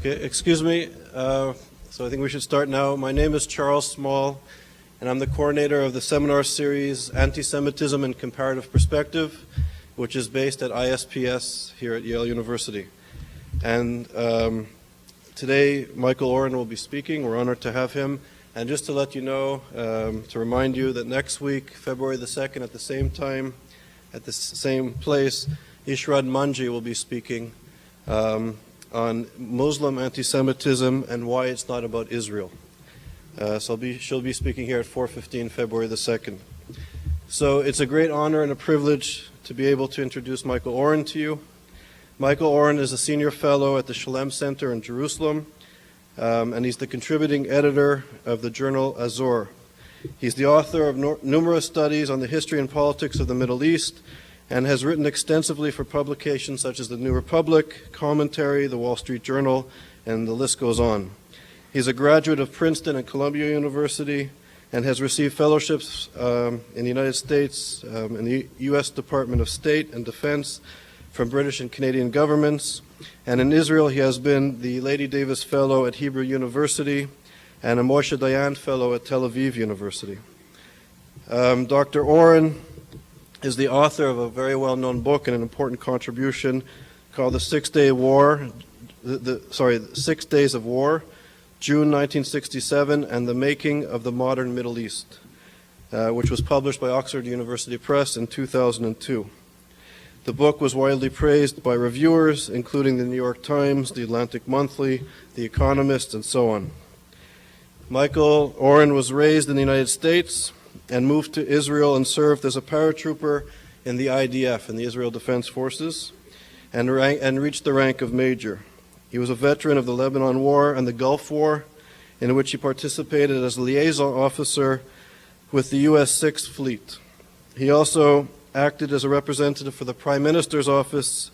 Okay, excuse me. So I think we should start now. My name is Charles Small, and I'm the coordinator of the seminar series Antisemitism and Comparative Perspective, which is based at ISPS here at Yale University. And today, Michael Oren will be speaking. We're honored to have him. And just to let you know, to remind you that next week, February the 2nd, at the same time, at the same place, Ishrad Manji will be speaking on Muslim anti-Semitism and why it's not about Israel. So she'll be speaking here at 4:15, February the 2nd. So it's a great honor and a privilege to be able to introduce Michael Oren to you. Michael Oren is a senior fellow at the Shalem Center in Jerusalem, and he's the contributing editor of the journal Azor. He's the author of numerous studies on the history and politics of the Middle East, and has written extensively for publications such as the New Republic, Commentary, the Wall Street Journal, and the list goes on. He's a graduate of Princeton and Columbia University and has received fellowships in the United States, in the U.S. Department of State and Defense, from British and Canadian governments. And in Israel, he has been the Lady Davis Fellow at Hebrew University and a Moshe Dayan Fellow at Tel Aviv University. Dr. Oren is the author of a very well-known book and an important contribution called The 6 Day War, 6 Days of War, June 1967, and the Making of the Modern Middle East, which was published by Oxford University Press in 2002. The book was widely praised by reviewers, including the New York Times, the Atlantic Monthly, The Economist, and so on. Michael Oren was raised in the United States and moved to Israel and served as a paratrooper in the IDF, in the Israel Defense Forces, and reached the rank of major. He was a veteran of the Lebanon War and the Gulf War, in which he participated as a liaison officer with the U.S. Sixth Fleet. He also acted as a representative for the Prime Minister's office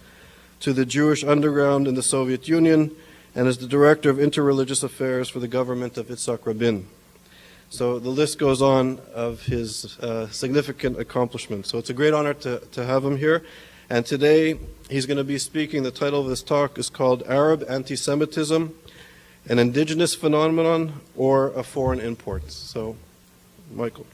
to the Jewish underground in the Soviet Union, and as the director of interreligious affairs for the government of Yitzhak Rabin. So the list goes on of his significant accomplishments. So it's a great honor to have him here. And today he's going to be speaking. The title of this talk is called Arab Antisemitism, an Indigenous Phenomenon or a Foreign Import. So, Michael.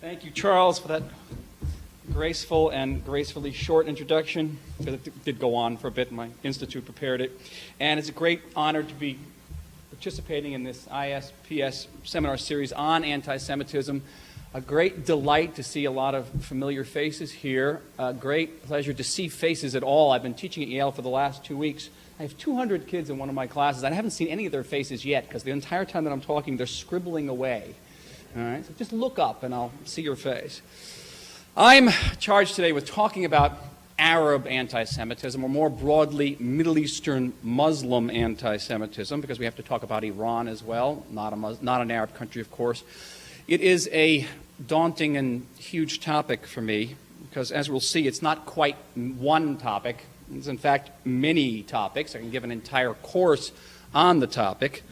Thank you, Charles, for that graceful and gracefully short introduction, because it did go on for a bit. My institute prepared it. And it's a great honor to be participating in this ISPS seminar series on anti-Semitism. A great delight to see a lot of familiar faces here. A great pleasure to see faces at all. I've been teaching at Yale for the last 2 weeks. I have 200 kids in one of my classes. I haven't seen any of their faces yet, because the entire time that I'm talking, they're scribbling away. All right, so just look up and I'll see your face. I'm charged today with talking about Arab anti-Semitism, or more broadly, Middle Eastern Muslim anti-Semitism, because we have to talk about Iran as well, not an Arab country, of course. It is a daunting and huge topic for me, because as we'll see, it's not quite one topic. It's in fact many topics. I can give an entire course on the topic.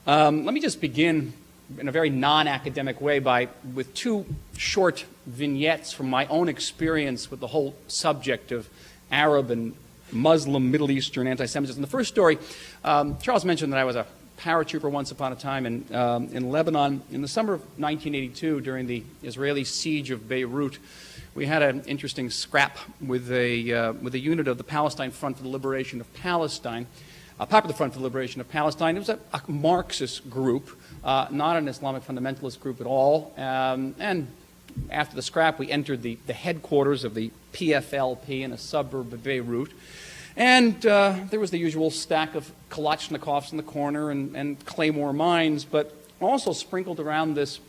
Let me just begin in a very non-academic way with two short vignettes from my own experience with the whole subject of Arab and Muslim Middle Eastern anti-Semitism. The first story, Charles mentioned that I was a paratrooper once upon a time in Lebanon. In the summer of 1982, during the Israeli siege of Beirut, we had an interesting scrap with a unit of the Palestine Front for the Liberation of Palestine, Popular Front for the Liberation of Palestine. It was a Marxist group, not an Islamic fundamentalist group at all. And after the scrap, we entered the headquarters of the PFLP in a suburb of Beirut. And there was the usual stack of Kalashnikovs in the corner and Claymore mines, but also sprinkled around this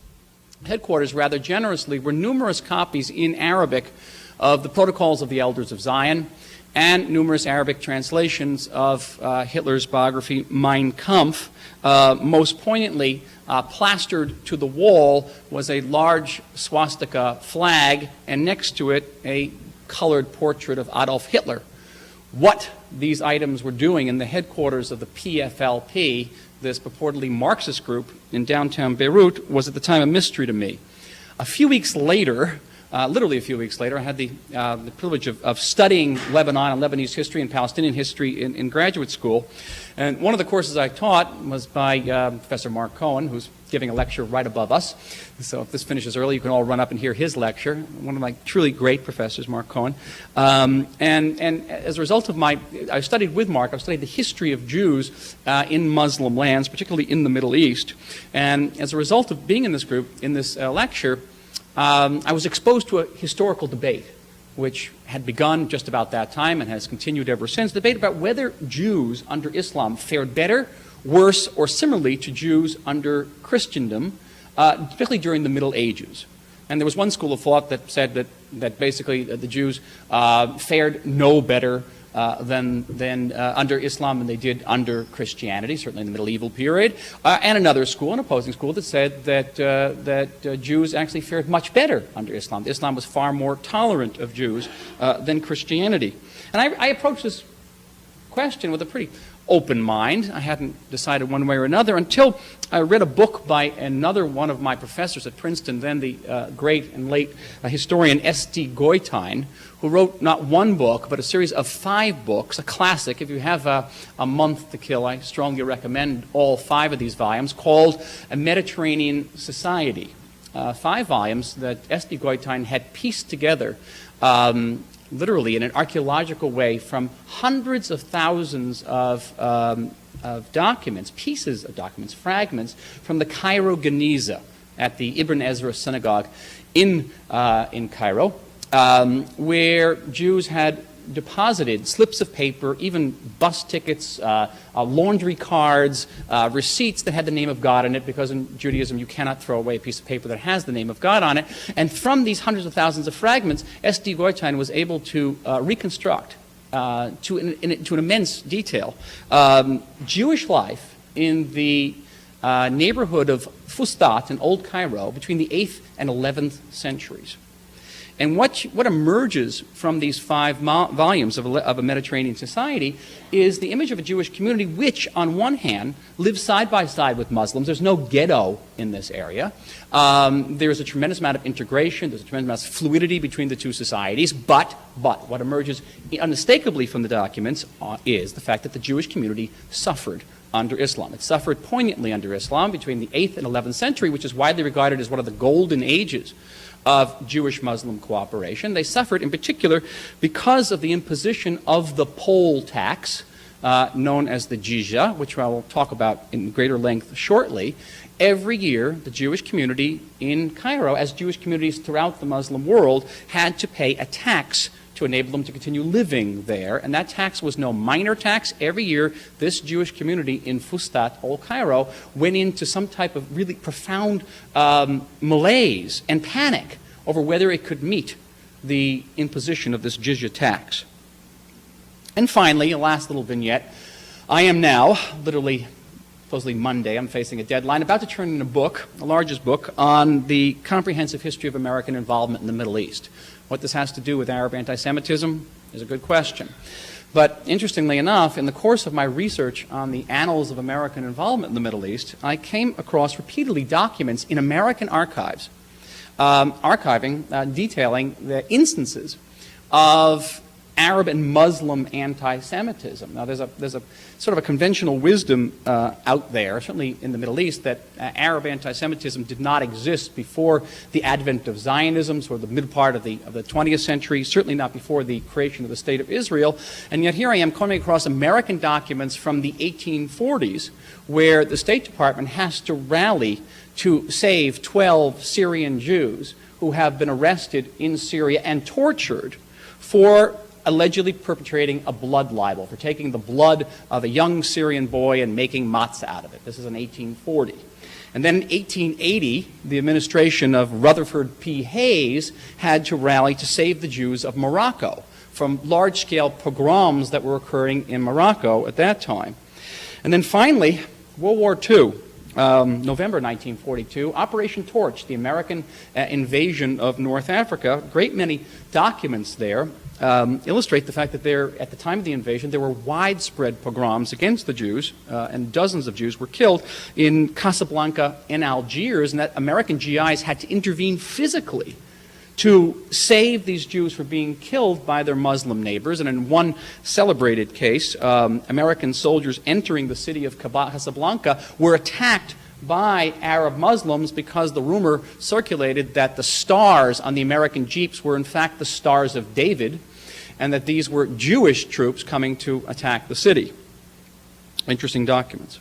headquarters rather generously were numerous copies in Arabic of the Protocols of the Elders of Zion, and numerous Arabic translations of Hitler's biography, Mein Kampf. Most poignantly, plastered to the wall was a large swastika flag, and next to it a colored portrait of Adolf Hitler. What these items were doing in the headquarters of the PFLP, this purportedly Marxist group in downtown Beirut, was at the time a mystery to me. A few weeks later, literally a few weeks later, I had the privilege of studying Lebanon and Lebanese history and Palestinian history in graduate school. And one of the courses I taught was by Professor Mark Cohen, who's giving a lecture right above us. So if this finishes early, you can all run up and hear his lecture. One of my truly great professors, Mark Cohen. And as a result of I studied with Mark, I studied the history of Jews in Muslim lands, particularly in the Middle East. And as a result of being in this group, in this lecture, I was exposed to a historical debate, which had begun just about that time and has continued ever since, debate about whether Jews under Islam fared better, worse, or similarly to Jews under Christendom, particularly during the Middle Ages. And there was one school of thought that said that basically the Jews fared no better than under Islam than they did under Christianity, certainly in the medieval period, and another school, an opposing school, that said that Jews actually fared much better under Islam. Islam was far more tolerant of Jews than Christianity. And I approached this question with a pretty open mind. I hadn't decided one way or another until I read a book by another one of my professors at Princeton, then the great and late historian S.D. Goitein, who wrote not one book, but a series of 5 books, a classic. If you have a month to kill, I strongly recommend all 5 of these volumes, called A Mediterranean Society. 5 volumes that S.D. Goitein had pieced together literally in an archaeological way from hundreds of thousands of documents, pieces of documents, fragments from the Cairo Geniza at the Ibn Ezra synagogue in Cairo, where Jews had deposited slips of paper, even bus tickets, laundry cards, receipts that had the name of God in it, because in Judaism you cannot throw away a piece of paper that has the name of God on it. And from these hundreds of thousands of fragments, S.D. Goitein was able to reconstruct to an immense detail Jewish life in the neighborhood of Fustat in Old Cairo between the 8th and 11th centuries. And what emerges from these 5 volumes of a Mediterranean society is the image of a Jewish community which, on one hand, lives side by side with Muslims. There's no ghetto in this area. There's a tremendous amount of integration. There's a tremendous amount of fluidity between the two societies. But what emerges unmistakably from the documents is the fact that the Jewish community suffered under Islam. It suffered poignantly under Islam between the 8th and 11th century, which is widely regarded as one of the golden ages of Jewish-Muslim cooperation. They suffered in particular because of the imposition of the poll tax, known as the jizya, which I will talk about in greater length shortly. Every year, the Jewish community in Cairo, as Jewish communities throughout the Muslim world, had to pay a tax to enable them to continue living there. And that tax was no minor tax. Every year, this Jewish community in Fustat, Old Cairo, went into some type of really profound malaise and panic over whether it could meet the imposition of this jizya tax. And finally, a last little vignette. I am now, literally, supposedly Monday, I'm facing a deadline, about to turn in a book, the largest book, on the comprehensive history of American involvement in the Middle East. What this has to do with Arab anti-Semitism is a good question. But interestingly enough, in the course of my research on the annals of American involvement in the Middle East, I came across repeatedly documents in American archives, detailing the instances of Arab and Muslim anti-Semitism. Now, there's a sort of a conventional wisdom out there, certainly in the Middle East, that Arab anti-Semitism did not exist before the advent of Zionism, sort of the mid part of the 20th century, certainly not before the creation of the State of Israel. And yet here I am coming across American documents from the 1840s, where the State Department has to rally to save 12 Syrian Jews who have been arrested in Syria and tortured for allegedly perpetrating a blood libel, for taking the blood of a young Syrian boy and making matzah out of it. This is in 1840. And then in 1880, the administration of Rutherford P. Hayes had to rally to save the Jews of Morocco from large-scale pogroms that were occurring in Morocco at that time. And then finally, World War II. November 1942, Operation Torch, the American invasion of North Africa. A great many documents there illustrate the fact that at the time of the invasion, there were widespread pogroms against the Jews, and dozens of Jews were killed in Casablanca and Algiers, and that American GIs had to intervene physically to save these Jews from being killed by their Muslim neighbors. And in one celebrated case, American soldiers entering the city of Casablanca were attacked by Arab Muslims because the rumor circulated that the stars on the American jeeps were in fact the stars of David, and that these were Jewish troops coming to attack the city. Interesting documents.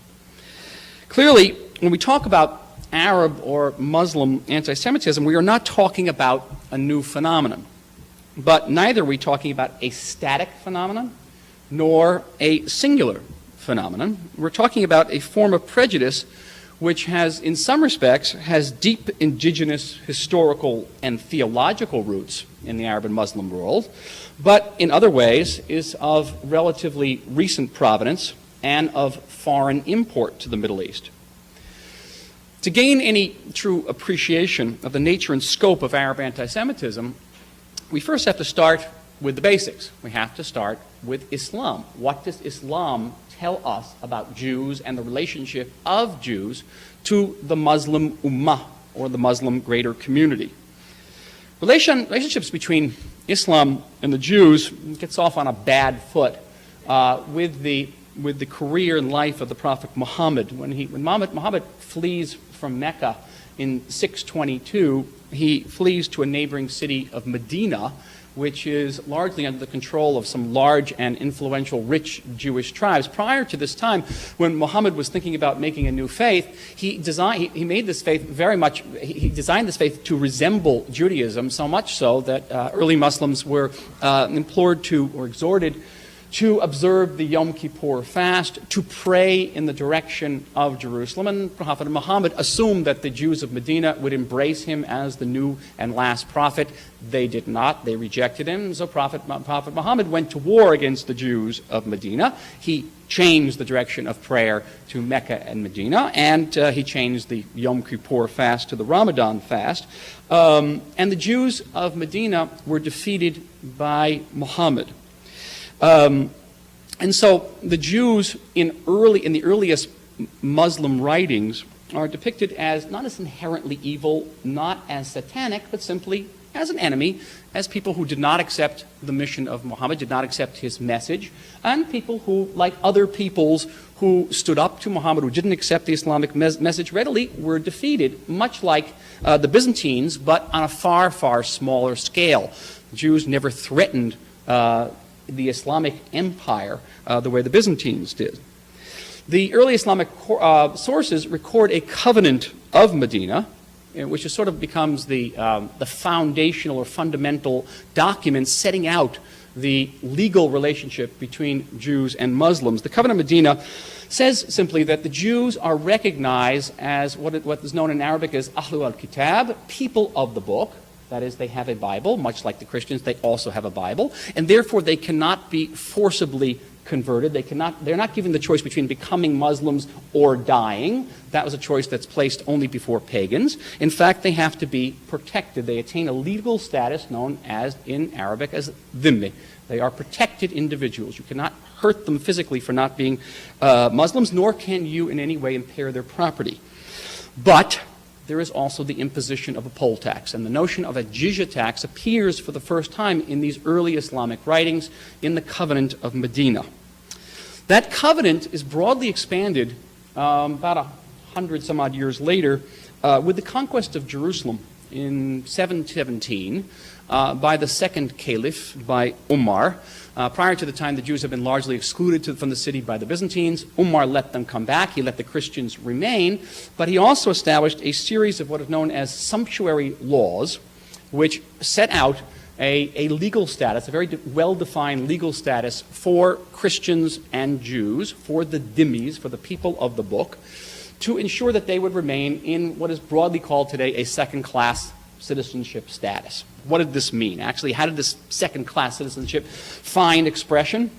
Clearly, when we talk about Arab or Muslim anti-Semitism, we are not talking about a new phenomenon. But neither are we talking about a static phenomenon nor a singular phenomenon. We're talking about a form of prejudice which has, in some respects, has deep indigenous historical and theological roots in the Arab and Muslim world, but in other ways is of relatively recent provenance and of foreign import to the Middle East. To gain any true appreciation of the nature and scope of Arab anti-Semitism, we first have to start with the basics. We have to start with Islam. What does Islam tell us about Jews and the relationship of Jews to the Muslim Ummah, or the Muslim greater community? Relationships between Islam and the Jews gets off on a bad foot with the career and life of the Prophet Muhammad. When Muhammad flees from Mecca in 622, he flees to a neighboring city of Medina, which is largely under the control of some large and influential rich Jewish tribes. Prior to this time, when Muhammad was thinking about making a new faith, he designed this faith to resemble Judaism, so much so that early Muslims were implored to, or exhorted to observe the Yom Kippur fast, to pray in the direction of Jerusalem. And Prophet Muhammad assumed that the Jews of Medina would embrace him as the new and last prophet. They did not. They rejected him. So Prophet Muhammad went to war against the Jews of Medina. He changed the direction of prayer to Mecca and Medina, and he changed the Yom Kippur fast to the Ramadan fast. And the Jews of Medina were defeated by Muhammad. And so the Jews in the earliest Muslim writings are depicted as not as inherently evil, not as satanic, but simply as an enemy, as people who did not accept the mission of Muhammad, did not accept his message, and people who, like other peoples who stood up to Muhammad, who didn't accept the Islamic message readily, were defeated, much like the Byzantines, but on a far, far smaller scale. The Jews never threatened the Islamic empire the way the Byzantines did. The early Islamic sources record a covenant of Medina, which is sort of becomes the foundational or fundamental document setting out the legal relationship between Jews and Muslims. The Covenant of Medina says simply that the Jews are recognized as what is known in Arabic as Ahlu al-Kitab, people of the book. That is, they have a Bible, much like the Christians, they also have a Bible, and therefore they cannot be forcibly converted. They're not given the choice between becoming Muslims or dying. That was a choice that's placed only before pagans. In fact, they have to be protected. They attain a legal status known as, in Arabic, as dhimmi. They are protected individuals. You cannot hurt them physically for not being Muslims, nor can you in any way impair their property. But there is also the imposition of a poll tax, and the notion of a jizya tax appears for the first time in these early Islamic writings in the Covenant of Medina. That covenant is broadly expanded about 100 some odd years later with the conquest of Jerusalem in 717 by the second caliph, by Umar. Prior to the time, the Jews had been largely excluded from the city by the Byzantines. Umar let them come back. He let the Christians remain. But he also established a series of what is known as sumptuary laws, which set out a legal status, a very well-defined legal status for Christians and Jews, for the dhimmis, for the people of the book, to ensure that they would remain in what is broadly called today a second-class citizenship status. What did this mean? Actually, how did this second-class citizenship find expression?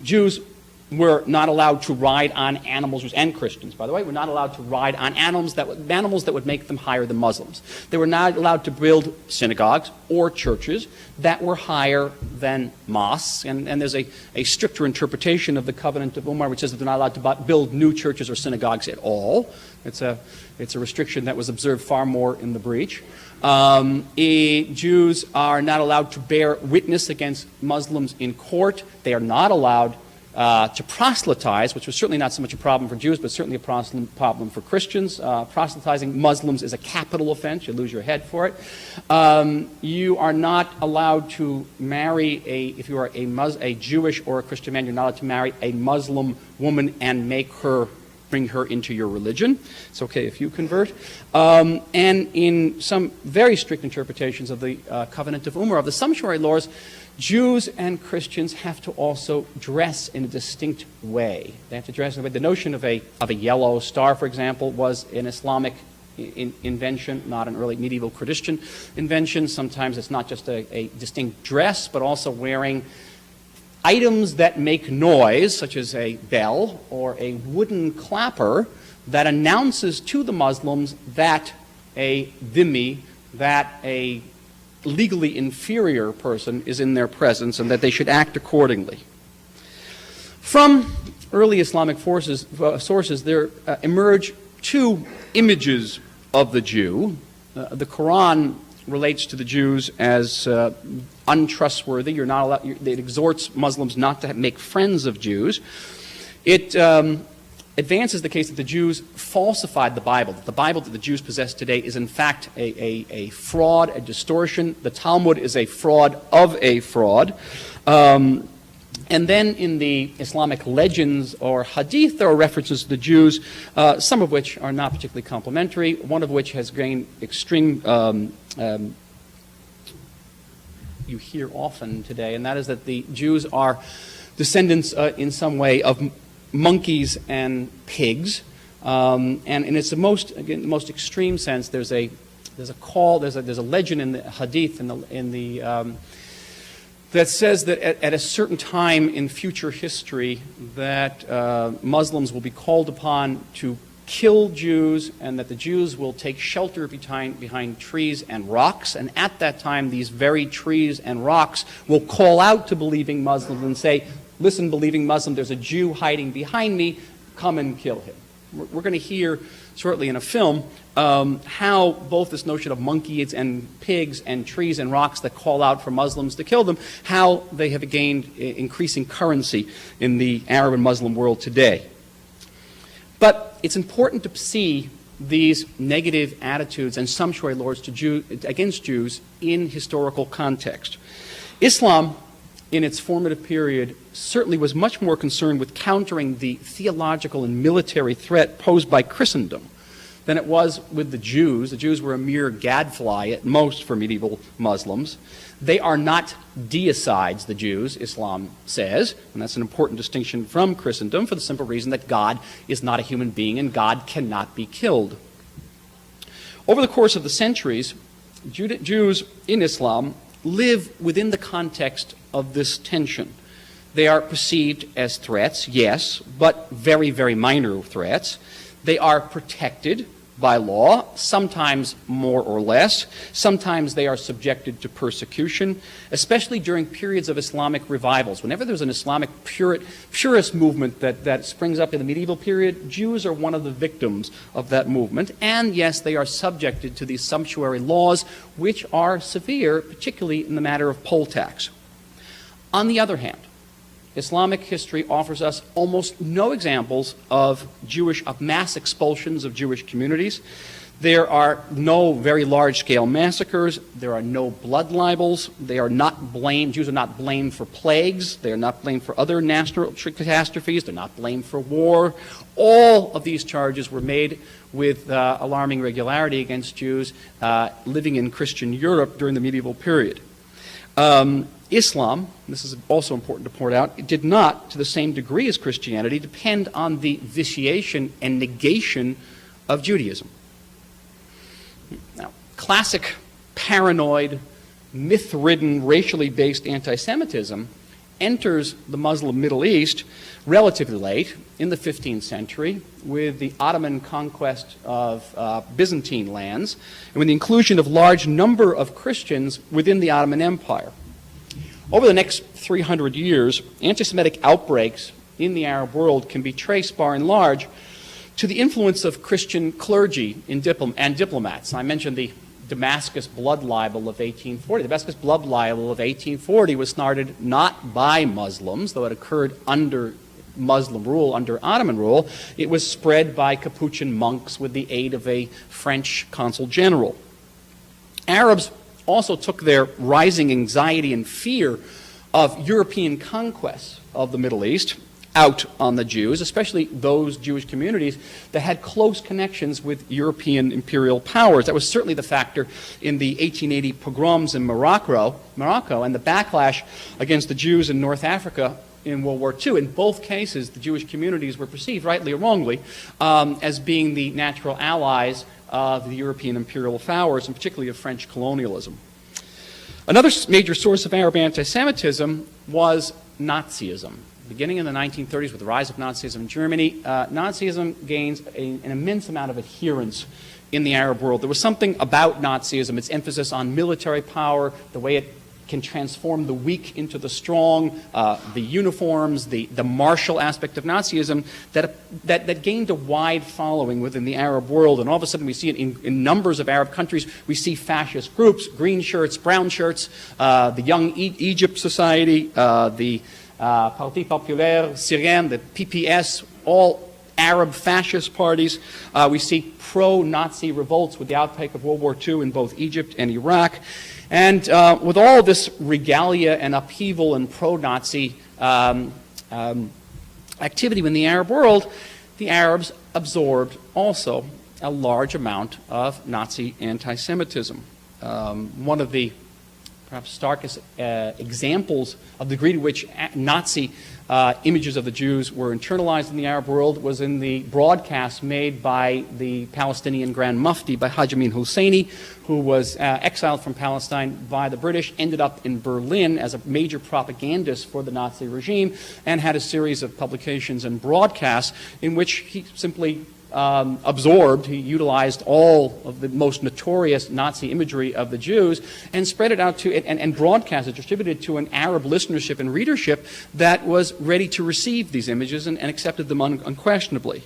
Jews were not allowed to ride on animals, and Christians, by the way, were not allowed to ride on animals that would make them higher than Muslims. They were not allowed to build synagogues or churches that were higher than mosques. And there's a stricter interpretation of the Covenant of Umar, which says that they're not allowed to build new churches or synagogues at all. It's a restriction that was observed far more in the breach. Jews are not allowed to bear witness against Muslims in court. They are not allowed to proselytize, which was certainly not so much a problem for Jews, but certainly a problem for Christians. Proselytizing Muslims is a capital offense. You lose your head for it. You are not allowed to marry if you are a Jewish or a Christian man, you're not allowed to marry a Muslim woman and bring her into your religion. It's okay if you convert. And in some very strict interpretations of the Covenant of Umar, of the sumptuary laws, Jews and Christians have to also dress in a distinct way. They have to dress in a way. The notion of a yellow star, for example, was an Islamic invention, not an early medieval Christian invention. Sometimes it's not just a distinct dress, but also wearing items that make noise, such as a bell or a wooden clapper that announces to the Muslims that a dhimmi, that a legally inferior person is in their presence and that they should act accordingly. From early Islamic sources, there emerge two images of the Jew. The Quran relates to the Jews as untrustworthy. You're not allowed. It exhorts Muslims not to make friends of Jews. It advances the case that the Jews falsified the Bible. That the Bible that the Jews possess today is in fact a fraud, a distortion. The Talmud is a fraud of a fraud. And then in the Islamic legends or hadith, there are references to the Jews, some of which are not particularly complimentary, one of which has gained extreme, you hear often today, and that is that the Jews are descendants in some way of monkeys and pigs. And in its most extreme sense, there's a legend in the hadith, that says that at a certain time in future history that Muslims will be called upon to kill Jews, and that the Jews will take shelter behind trees and rocks, and at that time these very trees and rocks will call out to believing Muslims and say, "Listen, believing Muslim, there's a Jew hiding behind me, come and kill him." We're going to hear shortly in a film how both this notion of monkeys and pigs and trees and rocks that call out for Muslims to kill them, how they have gained increasing currency in the Arab and Muslim world today. But it's important to see these negative attitudes and sumptuary laws against Jews in historical context. Islam, in its formative period, certainly was much more concerned with countering the theological and military threat posed by Christendom than it was with the Jews. The Jews were a mere gadfly at most for medieval Muslims. They are not deicides, the Jews, Islam says, and that's an important distinction from Christendom for the simple reason that God is not a human being and God cannot be killed. Over the course of the centuries, Jews in Islam live within the context of this tension. They are perceived as threats, yes, but very, very minor threats. They are protected by law, sometimes more or less. Sometimes they are subjected to persecution, especially during periods of Islamic revivals. Whenever there's an Islamic purist movement that springs up in the medieval period, Jews are one of the victims of that movement. And yes, they are subjected to these sumptuary laws, which are severe, particularly in the matter of poll tax. On the other hand, Islamic history offers us almost no examples of mass expulsions of Jewish communities. There are no very large-scale massacres. There are no blood libels. Jews are not blamed for plagues. They are not blamed for other natural catastrophes. They're not blamed for war. All of these charges were made with alarming regularity against Jews living in Christian Europe during the medieval period. Islam, this is also important to point out, it did not, to the same degree as Christianity, depend on the vitiation and negation of Judaism. Now, classic paranoid, myth-ridden, racially based anti-Semitism enters the Muslim Middle East relatively late, in the 15th century, with the Ottoman conquest of Byzantine lands, and with the inclusion of large number of Christians within the Ottoman Empire. Over the next 300 years, anti-Semitic outbreaks in the Arab world can be traced, by and large, to the influence of Christian clergy and diplomats. I mentioned the Damascus blood libel of 1840. The Damascus blood libel of 1840 was started not by Muslims, though it occurred under Muslim rule, under Ottoman rule. It was spread by Capuchin monks with the aid of a French consul general. Arabs also took their rising anxiety and fear of European conquests of the Middle East out on the Jews, especially those Jewish communities that had close connections with European imperial powers. That was certainly the factor in the 1880 pogroms in Morocco and the backlash against the Jews in North Africa in World War II. In both cases, the Jewish communities were perceived, rightly or wrongly, as being the natural allies of the European imperial powers, and particularly of French colonialism. Another major source of Arab anti-Semitism was Nazism. Beginning in the 1930s with the rise of Nazism in Germany, Nazism gains an immense amount of adherents in the Arab world. There was something about Nazism, its emphasis on military power, the way it can transform the weak into the strong, the uniforms, the martial aspect of Nazism that gained a wide following within the Arab world. And all of a sudden we see it in numbers of Arab countries. We see fascist groups, green shirts, brown shirts, the Young Egypt Society, the Parti Populaire Syrian, the PPS, all Arab fascist parties. We see pro-Nazi revolts with the outbreak of World War II in both Egypt and Iraq. And with all this regalia and upheaval and pro-Nazi activity in the Arab world, the Arabs absorbed also a large amount of Nazi anti-Semitism. One of the perhaps starkest examples of the degree to which Nazi images of the Jews were internalized in the Arab world was in the broadcast made by the Palestinian Grand Mufti, by Haj Amin Husseini, who was exiled from Palestine by the British, ended up in Berlin as a major propagandist for the Nazi regime, and had a series of publications and broadcasts in which he simply he utilized all of the most notorious Nazi imagery of the Jews and spread it out to, and broadcast it, distributed to an Arab listenership and readership that was ready to receive these images and accepted them unquestionably.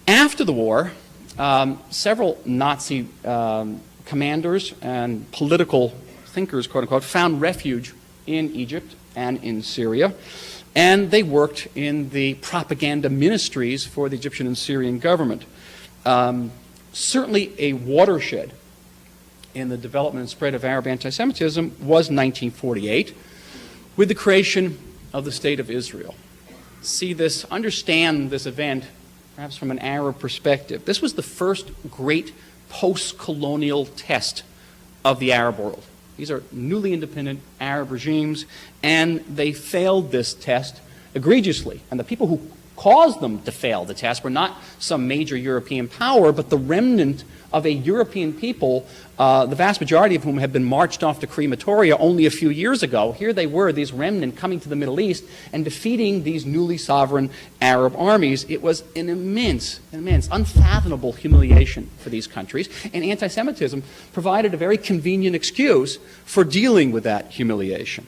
After the war, several Nazi commanders and political thinkers, quote unquote, found refuge in Egypt and in Syria. And they worked in the propaganda ministries for the Egyptian and Syrian government. Certainly a watershed in the development and spread of Arab anti-Semitism was 1948, with the creation of the State of Israel. Understand this event, perhaps from an Arab perspective. This was the first great post-colonial test of the Arab world. These are newly independent Arab regimes, and they failed this test egregiously. And the people who caused them to fail the test were not some major European power, but the remnant of a European people, the vast majority of whom had been marched off to crematoria only a few years ago. Here they were, these remnant, coming to the Middle East and defeating these newly sovereign Arab armies. It was an immense, unfathomable humiliation for these countries, and anti-Semitism provided a very convenient excuse for dealing with that humiliation.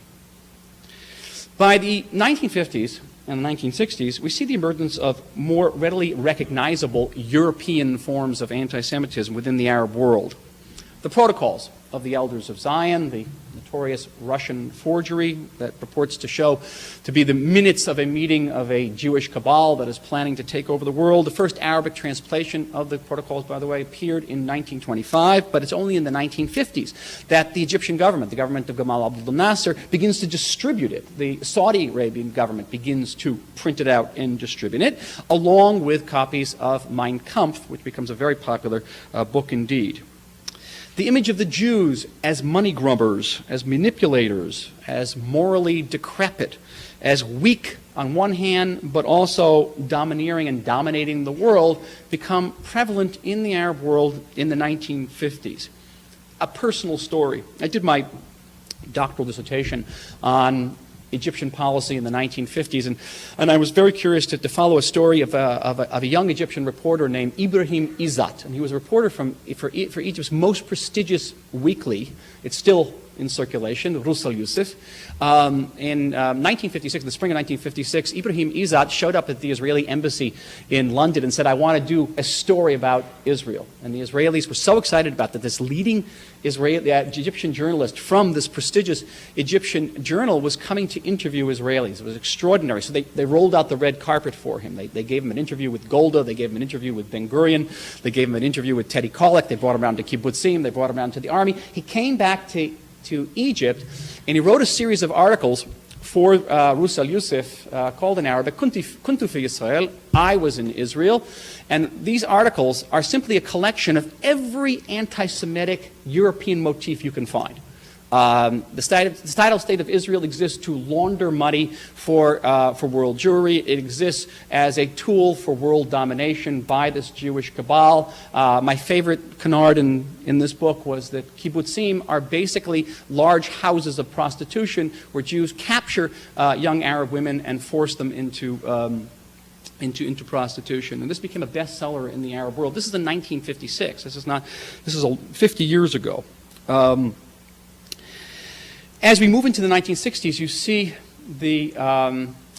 By the 1950s and the 1960s, we see the emergence of more readily recognizable European forms of anti-Semitism within the Arab world. The protocols of the Elders of Zion, the notorious Russian forgery that purports to show to be the minutes of a meeting of a Jewish cabal that is planning to take over the world. The first Arabic translation of the protocols, by the way, appeared in 1925, but it's only in the 1950s that the Egyptian government, the government of Gamal Abdel Nasser, begins to distribute it. The Saudi Arabian government begins to print it out and distribute it, along with copies of Mein Kampf, which becomes a very popular book indeed. The image of the Jews as money grubbers, as manipulators, as morally decrepit, as weak on one hand, but also domineering and dominating the world, become prevalent in the Arab world in the 1950s. A personal story. I did my doctoral dissertation on Egyptian policy in the 1950s. And I was very curious to follow a story of a young Egyptian reporter named Ibrahim Izzat. And he was a reporter for Egypt's most prestigious weekly. It's still in circulation, Rus al-Yusuf. In 1956, in the spring of 1956, Ibrahim Izzat showed up at the Israeli embassy in London and said, I want to do a story about Israel. And the Israelis were so excited about that. This leading Egyptian journalist from this prestigious Egyptian journal was coming to interview Israelis. It was extraordinary. So they rolled out the red carpet for him. They gave him an interview with Golda. They gave him an interview with Ben Gurion. They gave him an interview with Teddy Kollek. They brought him around to kibbutzim. They brought him around to the army. He came back to Egypt, and he wrote a series of articles for Rus al-Yusuf called in Arabic, Kuntu fi Yisrael, I was in Israel. And these articles are simply a collection of every anti-Semitic European motif you can find. The title state of Israel exists to launder money for world Jewry. It exists as a tool for world domination by this Jewish cabal. My favorite canard in this book was that kibbutzim are basically large houses of prostitution where Jews capture young Arab women and force them into prostitution. And this became a bestseller in the Arab world. This is in 1956. This is 50 years ago. As we move into the 1960s, you see the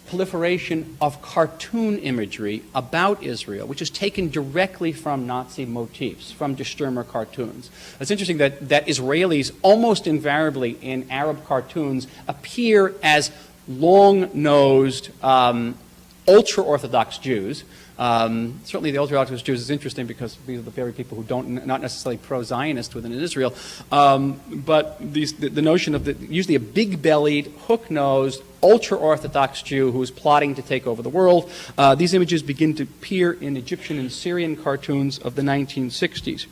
proliferation of cartoon imagery about Israel, which is taken directly from Nazi motifs, from Die Stürmer cartoons. It's interesting that Israelis almost invariably in Arab cartoons appear as long-nosed, ultra-Orthodox Jews. Certainly the ultra-Orthodox Jews is interesting because these are the very people who not necessarily pro-Zionist within Israel, but the notion of usually a big-bellied, hook-nosed, ultra-Orthodox Jew who is plotting to take over the world. These images begin to appear in Egyptian and Syrian cartoons of the 1960s.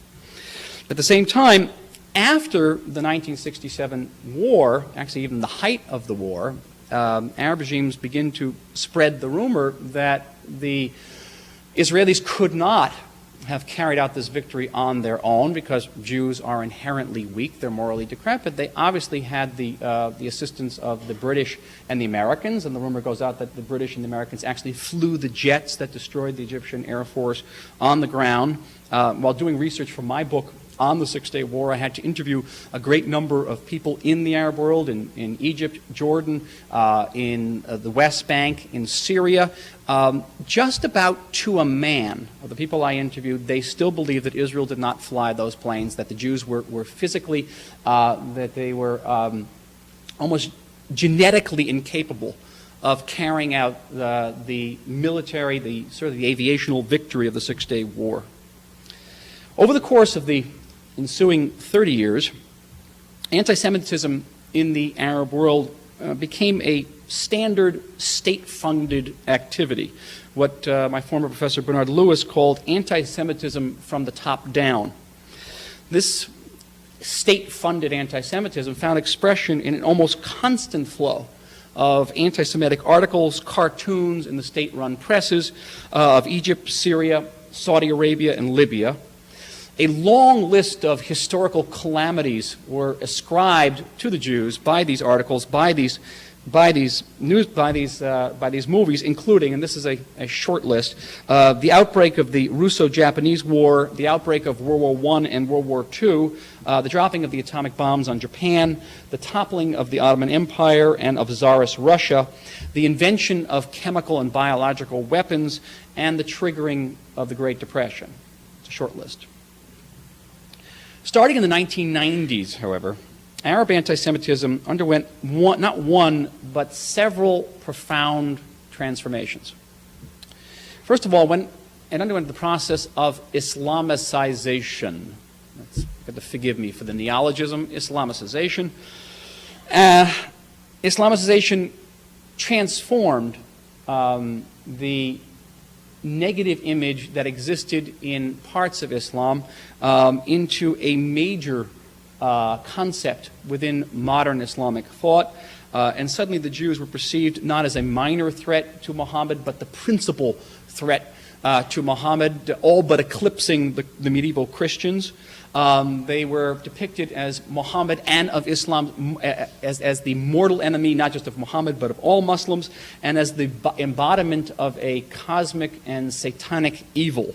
At the same time, after the 1967 war, actually even the height of the war, Arab regimes begin to spread the rumor that the Israelis could not have carried out this victory on their own because Jews are inherently weak, they're morally decrepit. They obviously had the assistance of the British and the Americans, and the rumor goes out that the British and the Americans actually flew the jets that destroyed the Egyptian Air Force on the ground. While doing research for my book on the Six-Day War, I had to interview a great number of people in the Arab world, in Egypt, Jordan, in the West Bank, in Syria. Just about to a man of the people I interviewed, they still believe that Israel did not fly those planes, that the Jews were physically, that they were almost genetically incapable of carrying out the military, the aviational victory of the Six-Day War. Over the course of the ensuing 30 years, anti-Semitism in the Arab world became a standard state-funded activity, what my former professor Bernard Lewis called anti-Semitism from the top down. This state-funded anti-Semitism found expression in an almost constant flow of anti-Semitic articles, cartoons in the state-run presses of Egypt, Syria, Saudi Arabia, and Libya. A long list of historical calamities were ascribed to the Jews by these articles, by these movies, including, and this is a short list, the outbreak of the Russo-Japanese War, the outbreak of World War I and World War II, the dropping of the atomic bombs on Japan, the toppling of the Ottoman Empire and of Tsarist Russia, the invention of chemical and biological weapons, and the triggering of the Great Depression. It's a short list. Starting in the 1990s, however, Arab anti-Semitism underwent not one, but several profound transformations. First of all, it underwent the process of Islamicization. You have to forgive me for the neologism, Islamicization. Islamicization transformed the negative image that existed in parts of Islam into a major concept within modern Islamic thought. And suddenly the Jews were perceived not as a minor threat to Muhammad, but the principal threat to Muhammad, all but eclipsing the medieval Christians. They were depicted as Muhammad and of Islam as the mortal enemy, not just of Muhammad, but of all Muslims, and as the embodiment of a cosmic and satanic evil.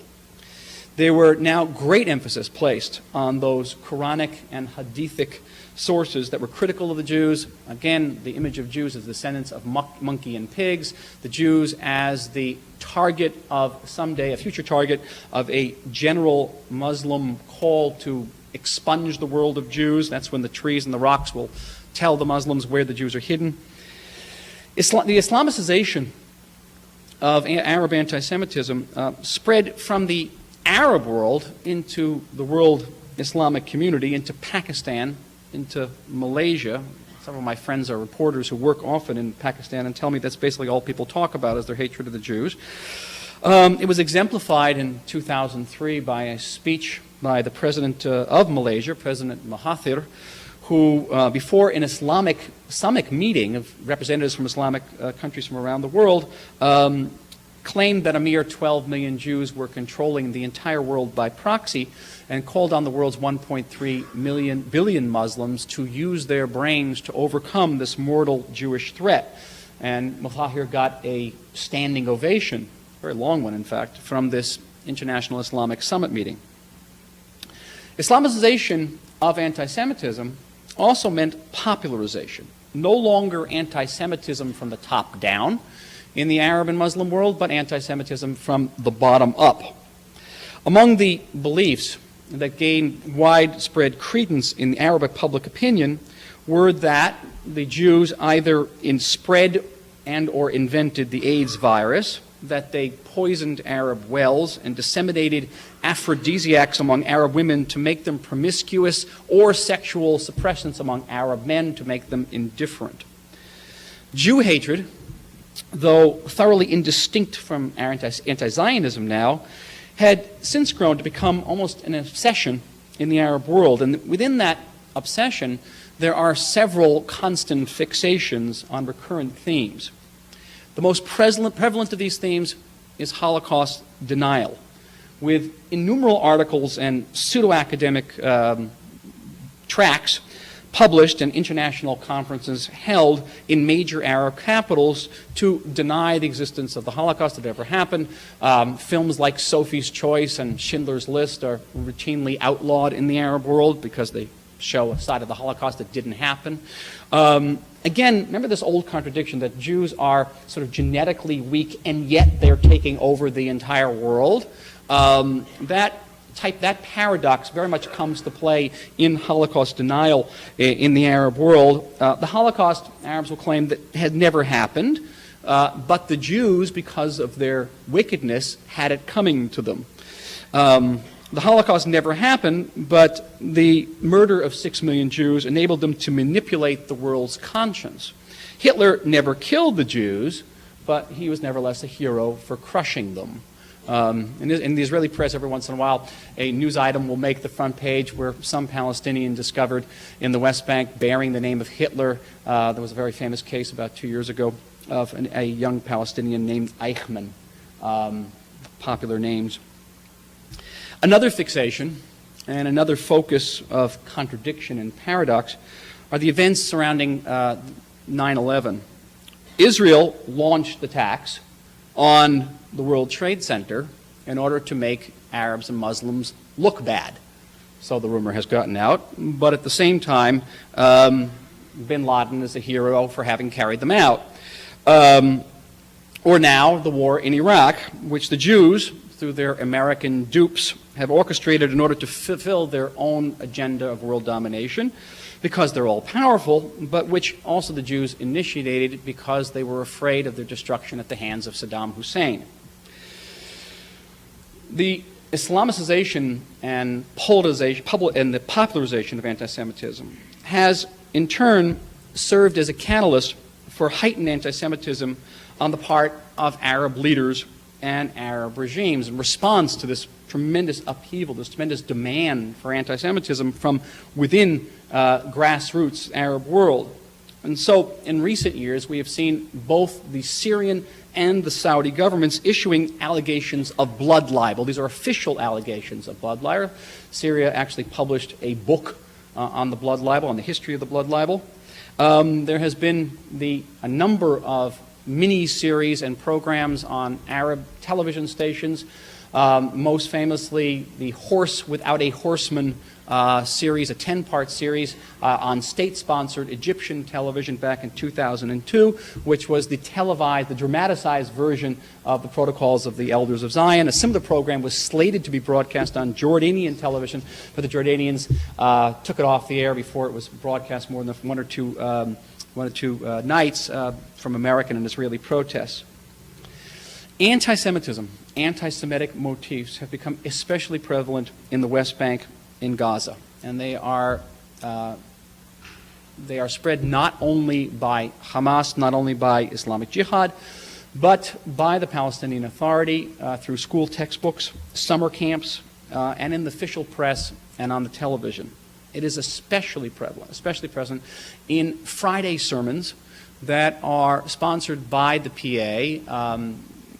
There were now great emphasis placed on those Quranic and Hadithic sources that were critical of the Jews. Again, the image of Jews as descendants of monkey and pigs, the Jews as the target of someday, a future target of a general Muslim call to expunge the world of Jews. That's when the trees and the rocks will tell the Muslims where the Jews are hidden. The Islamicization of Arab anti-Semitism spread from the Arab world into the world Islamic community, into Pakistan, into Malaysia. Some of my friends are reporters who work often in Pakistan and tell me that's basically all people talk about is their hatred of the Jews. It was exemplified in 2003 by a speech by the president of Malaysia, President Mahathir, who, before an Islamic summit meeting of representatives from Islamic countries from around the world, claimed that a mere 12 million Jews were controlling the entire world by proxy, and called on the world's 1.3 billion Muslims to use their brains to overcome this mortal Jewish threat. And Mahathir got a standing ovation, a very long one in fact, from this International Islamic Summit meeting. Islamicization of anti-Semitism also meant popularization. No longer anti-Semitism from the top down in the Arab and Muslim world, but anti-Semitism from the bottom up. Among the beliefs that gained widespread credence in the Arabic public opinion were that the Jews either spread and or invented the AIDS virus, that they poisoned Arab wells and disseminated aphrodisiacs among Arab women to make them promiscuous, or sexual suppressants among Arab men to make them indifferent. Jew hatred, though thoroughly indistinct from anti-Zionism now, had since grown to become almost an obsession in the Arab world. And within that obsession, there are several constant fixations on recurrent themes. The most prevalent of these themes is Holocaust denial, with innumerable articles and pseudo-academic tracts published and international conferences held in major Arab capitals to deny the existence of the Holocaust that ever happened. Films like Sophie's Choice and Schindler's List are routinely outlawed in the Arab world because they show a side of the Holocaust that didn't happen. Again, remember this old contradiction that Jews are sort of genetically weak and yet they're taking over the entire world. That paradox very much comes to play in Holocaust denial in the Arab world. The Holocaust, Arabs will claim, that had never happened, but the Jews, because of their wickedness, had it coming to them. The Holocaust never happened, but the murder of 6 million Jews enabled them to manipulate the world's conscience. Hitler never killed the Jews, but he was nevertheless a hero for crushing them. In the Israeli press, every once in a while, a news item will make the front page where some Palestinian discovered in the West Bank bearing the name of Hitler. There was a very famous case about 2 years ago of a young Palestinian named Eichmann. Popular names. Another fixation and another focus of contradiction and paradox are the events surrounding 9/11. Israel launched attacks on the World Trade Center in order to make Arabs and Muslims look bad. So the rumor has gotten out. But at the same time, bin Laden is a hero for having carried them out. Or now the war in Iraq, which the Jews, through their American dupes, have orchestrated in order to fulfill their own agenda of world domination, because they're all powerful, but which also the Jews initiated because they were afraid of their destruction at the hands of Saddam Hussein. The Islamicization and polarization and the popularization of anti-Semitism has, in turn, served as a catalyst for heightened anti-Semitism on the part of Arab leaders and Arab regimes in response to this tremendous upheaval, this tremendous demand for anti-Semitism from within grassroots Arab world. And so in recent years we have seen both the Syrian and the Saudi governments issuing allegations of blood libel. These are official allegations of blood libel. Syria actually published a book on the blood libel, on the history of the blood libel. There has been a number of mini-series and programs on Arab television stations, most famously the Horse Without a Horseman series, a 10-part series on state-sponsored Egyptian television back in 2002, which was the televised, the dramatized version of the Protocols of the Elders of Zion. A similar program was slated to be broadcast on Jordanian television, but the Jordanians took it off the air before it was broadcast more than one or two nights from American and Israeli protests. Anti-Semitism, anti-Semitic motifs have become especially prevalent in the West Bank, in Gaza, and they are spread not only by Hamas, not only by Islamic Jihad, but by the Palestinian Authority through school textbooks, summer camps, and in the official press and on the television. It is especially prevalent, especially present in Friday sermons that are sponsored by the PA,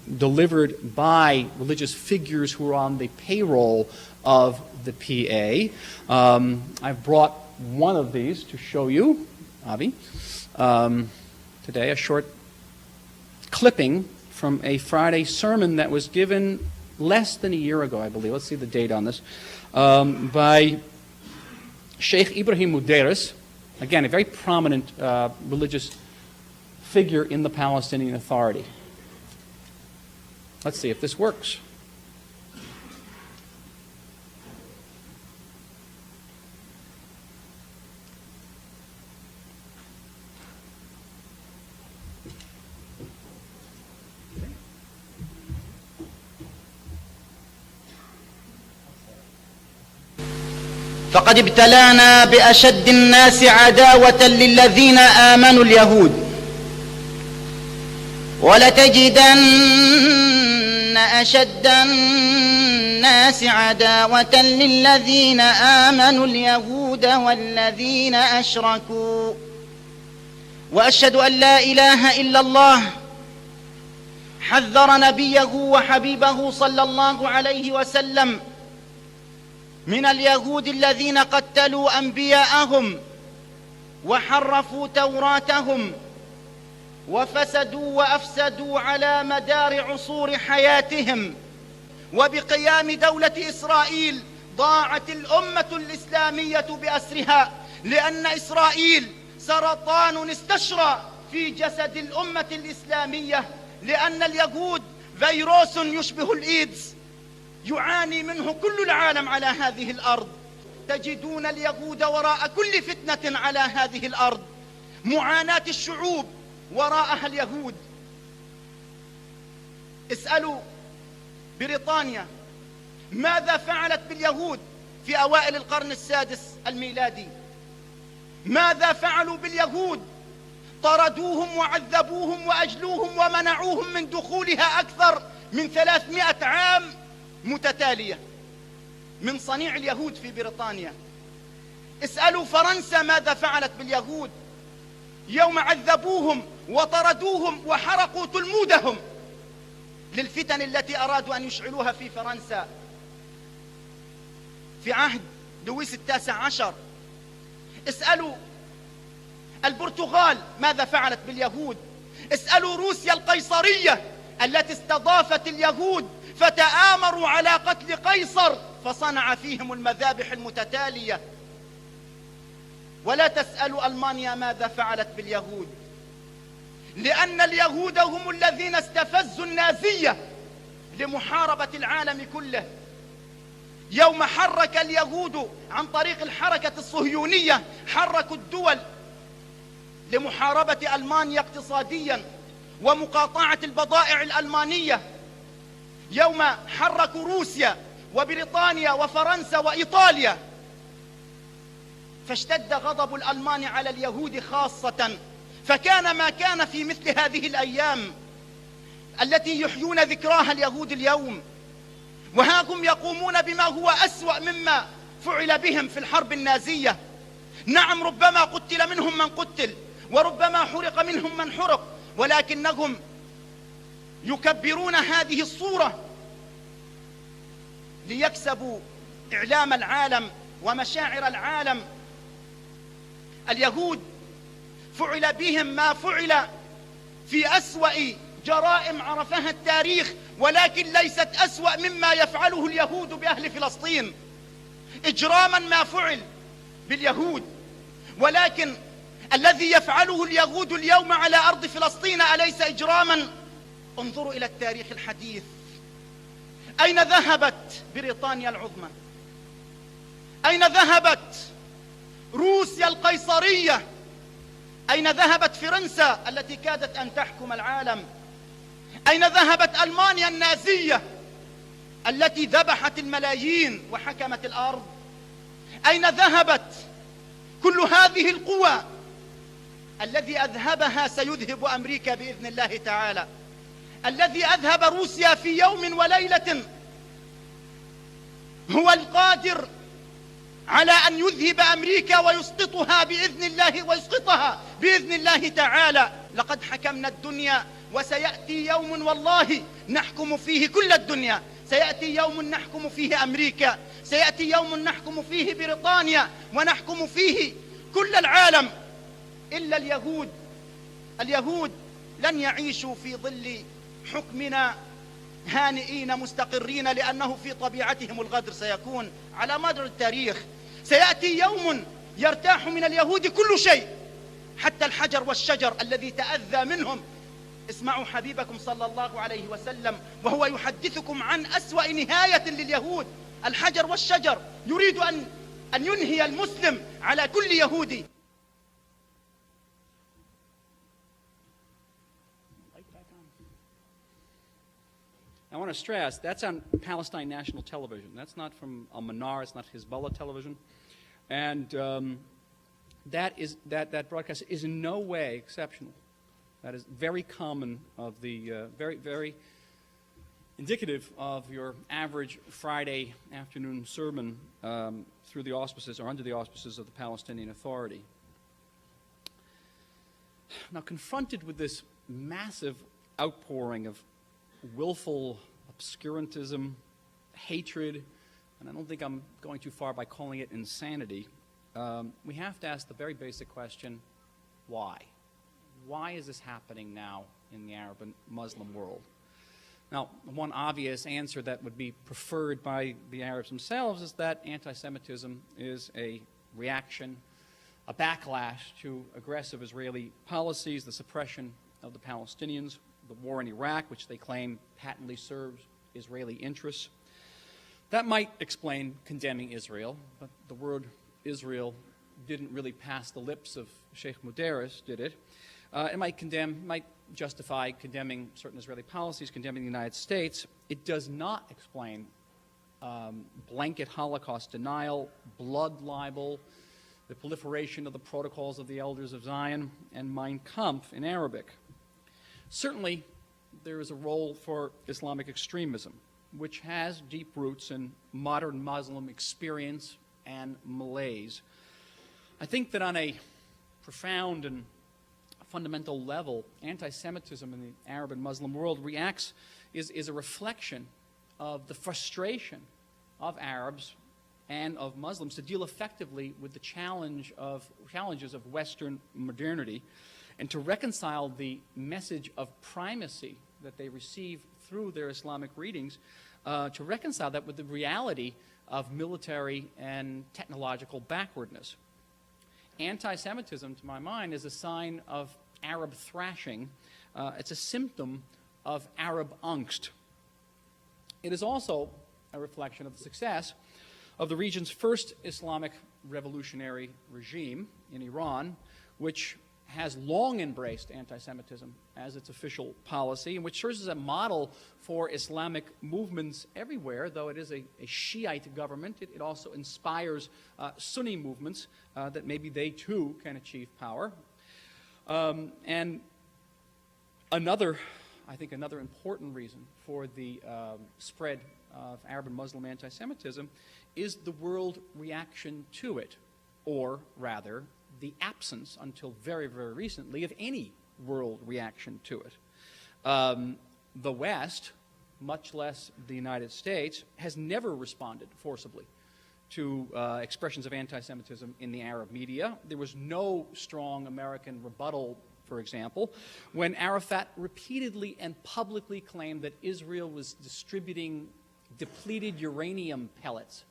delivered by religious figures who are on the payroll of the PA. I've brought one of these to show you, Avi, today, a short clipping from a Friday sermon that was given less than a year ago, I believe. Let's see the date on this, by Sheikh Ibrahim Muderis, again, a very prominent religious figure in the Palestinian Authority. Let's see if this works. فقد ابتلانا بأشد الناس عداوة للذين آمنوا اليهود ولتجدن أشد الناس عداوة للذين آمنوا اليهود والذين أشركوا وأشهد أن لا إله إلا الله حذر نبيه وحبيبه صلى الله عليه وسلم من اليهود الذين قتلوا أنبياءهم وحرفوا توراتهم وفسدوا وأفسدوا على مدار عصور حياتهم. وبقيام دولة إسرائيل ضاعت الأمة الإسلامية بأسرها، لأن إسرائيل سرطان استشرى في جسد الأمة الإسلامية، لأن اليهود فيروس يشبه الإيدز يعاني منه كل العالم على هذه الأرض. تجدون اليهود وراء كل فتنة على هذه الأرض، معاناة الشعوب وراءها اليهود. اسألوا بريطانيا ماذا فعلت باليهود في أوائل القرن السادس الميلادي؟ ماذا فعلوا باليهود؟ طردوهم وعذبوهم وأجلوهم ومنعوهم من دخولها أكثر من 300 عام متتالية من صنيع اليهود في بريطانيا. اسألوا فرنسا ماذا فعلت باليهود يوم عذبوهم وطردوهم وحرقوا تلمودهم للفتن التي أرادوا أن يشعلوها في فرنسا في عهد لويس ال19. اسألوا البرتغال ماذا فعلت باليهود. اسألوا روسيا القيصرية التي استضافت اليهود فتآمروا على قتل قيصر فصنع فيهم المذابح المتتالية. ولا تسألوا ألمانيا ماذا فعلت باليهود، لأن اليهود هم الذين استفزوا النازية لمحاربة العالم كله. يوم حرك اليهود عن طريق الحركة الصهيونية حركوا الدول لمحاربة ألمانيا اقتصاديا ومقاطعة البضائع الألمانية. يوم حركوا روسيا وبريطانيا وفرنسا وإيطاليا، فاشتد غضب الألمان على اليهود خاصة. فكان ما كان في مثل هذه الأيام التي يحيون ذكراها اليهود اليوم، وها هم يقومون بما هو أسوأ مما فعل بهم في الحرب النازية. نعم، ربما قتل منهم من قتل وربما حرق منهم من حرق، ولكنهم يكبرون هذه الصورة ليكسبوا إعلام العالم ومشاعر العالم. اليهود فعل بهم ما فعل في أسوأ جرائم عرفها التاريخ، ولكن ليست أسوأ مما يفعله اليهود بأهل فلسطين. إجراما ما فعل باليهود، ولكن الذي يفعله اليهود اليوم على أرض فلسطين أليس إجراما؟ انظروا إلى التاريخ الحديث. أين ذهبت بريطانيا العظمى؟ أين ذهبت روسيا القيصرية؟ أين ذهبت فرنسا التي كادت أن تحكم العالم؟ أين ذهبت ألمانيا النازية التي ذبحت الملايين وحكمت الأرض؟ أين ذهبت كل هذه القوى؟ الذي أذهبها سيذهب أمريكا بإذن الله تعالى. الذي أذهب روسيا في يوم وليلة هو القادر على أن يذهب أمريكا ويسقطها بإذن الله تعالى. لقد حكمنا الدنيا، وسيأتي يوم والله نحكم فيه كل الدنيا. سيأتي يوم نحكم فيه أمريكا، سيأتي يوم نحكم فيه بريطانيا، ونحكم فيه كل العالم إلا اليهود. اليهود لن يعيشوا في ظل حكمنا هانئين مستقرين، لأنه في طبيعتهم الغدر سيكون على مدار التاريخ. سيأتي يوم يرتاح من اليهود كل شيء، حتى الحجر والشجر الذي تأذى منهم. اسمعوا حبيبكم صلى الله عليه وسلم وهو يحدثكم عن أسوأ نهاية لليهود. الحجر والشجر يريد أن ينهي المسلم على كل يهودي. I want to stress, that's on Palestine National Television. That's not from Al-Manar, it's not Hezbollah television. And that broadcast is in no way exceptional. That is very common, of the very, very indicative of your average Friday afternoon sermon through the auspices or under the auspices of the Palestinian Authority. Now, confronted with this massive outpouring of willful obscurantism, hatred, and I don't think I'm going too far by calling it insanity, we have to ask the very basic question, why? Why is this happening now in the Arab and Muslim world? Now, one obvious answer that would be preferred by the Arabs themselves is that anti-Semitism is a reaction, a backlash to aggressive Israeli policies, the suppression of the Palestinians, the war in Iraq, which they claim patently serves Israeli interests. That might explain condemning Israel, but the word Israel didn't really pass the lips of Sheikh Mudaris, did it? It might justify condemning certain Israeli policies, condemning the United States. It does not explain blanket Holocaust denial, blood libel, the proliferation of the protocols of the Elders of Zion, and Mein Kampf in Arabic. Certainly, there is a role for Islamic extremism, which has deep roots in modern Muslim experience and malaise. I think that on a profound and fundamental level, anti-Semitism in the Arab and Muslim world is a reflection of the frustration of Arabs and of Muslims to deal effectively with the challenges of Western modernity, and to reconcile the message of primacy that they receive through their Islamic readings, to reconcile that with the reality of military and technological backwardness. Anti-Semitism, to my mind, is a sign of Arab thrashing. It's a symptom of Arab angst. It is also a reflection of the success of the region's first Islamic revolutionary regime in Iran, which has long embraced anti-Semitism as its official policy, and which serves as a model for Islamic movements everywhere. Though it is a Shiite government, it also inspires Sunni movements that maybe they too can achieve power. And another important reason for the spread of Arab and Muslim anti-Semitism is the world reaction to it, or rather, the absence, until very, very recently, of any world reaction to it. the West, much less the United States, has never responded forcibly to expressions of anti-Semitism in the Arab media. There was no strong American rebuttal, for example, when Arafat repeatedly and publicly claimed that Israel was distributing depleted uranium pellets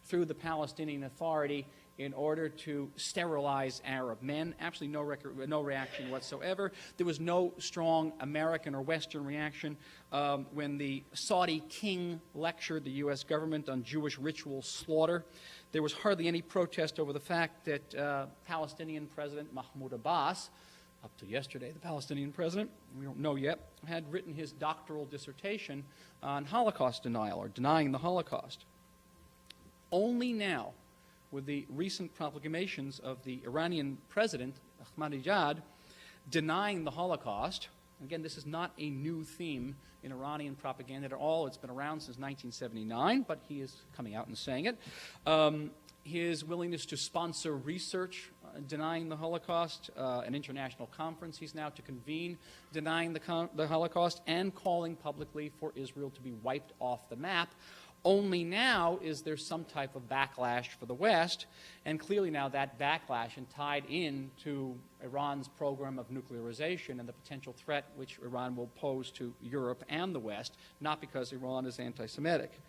through the Palestinian Authority in order to sterilize Arab men. Absolutely no reaction whatsoever. There was no strong American or Western reaction when the Saudi king lectured the U.S. government on Jewish ritual slaughter. There was hardly any protest over the fact that Palestinian President Mahmoud Abbas, up to yesterday, the Palestinian president, we don't know yet, had written his doctoral dissertation on Holocaust denial, or denying the Holocaust. Only now, with the recent proclamations of the Iranian president, Ahmadinejad, denying the Holocaust. Again, this is not a new theme in Iranian propaganda at all. It's been around since 1979, but he is coming out and saying it. His willingness to sponsor research denying the Holocaust, an international conference he's now to convene denying the Holocaust, and calling publicly for Israel to be wiped off the map. Only now is there some type of backlash for the West, and clearly now that backlash and tied into Iran's program of nuclearization and the potential threat which Iran will pose to Europe and the West, not because Iran is anti-Semitic.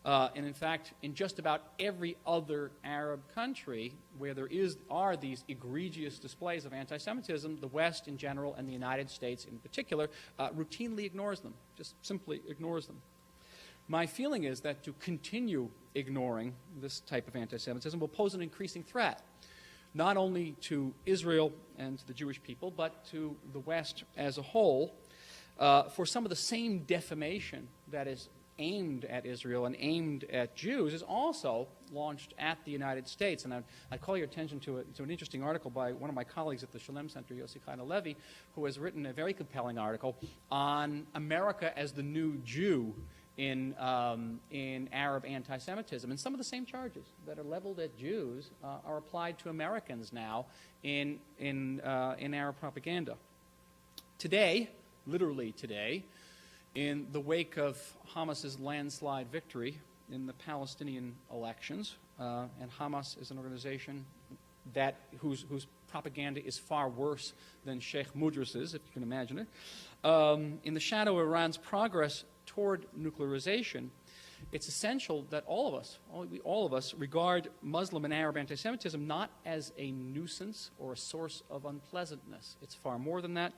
And in fact, in just about every other Arab country where there are these egregious displays of anti-Semitism, the West in general and the United States in particular routinely ignores them, just simply ignores them. My feeling is that to continue ignoring this type of anti-Semitism will pose an increasing threat, not only to Israel and to the Jewish people, but to the West as a whole, for some of the same defamation that is aimed at Israel and aimed at Jews is also launched at the United States. And I call your attention to an interesting article by one of my colleagues at the Shalem Center, Yossi Chaim Levi, who has written a very compelling article on America as the new Jew in Arab anti-Semitism. And some of the same charges that are leveled at Jews are applied to Americans now in Arab propaganda. Today, literally today, in the wake of Hamas's landslide victory in the Palestinian elections, and Hamas is an organization whose propaganda is far worse than Sheikh Mudris's, if you can imagine it, in the shadow of Iran's progress toward nuclearization, it's essential that all of us regard Muslim and Arab anti-Semitism not as a nuisance or a source of unpleasantness. It's far more than that.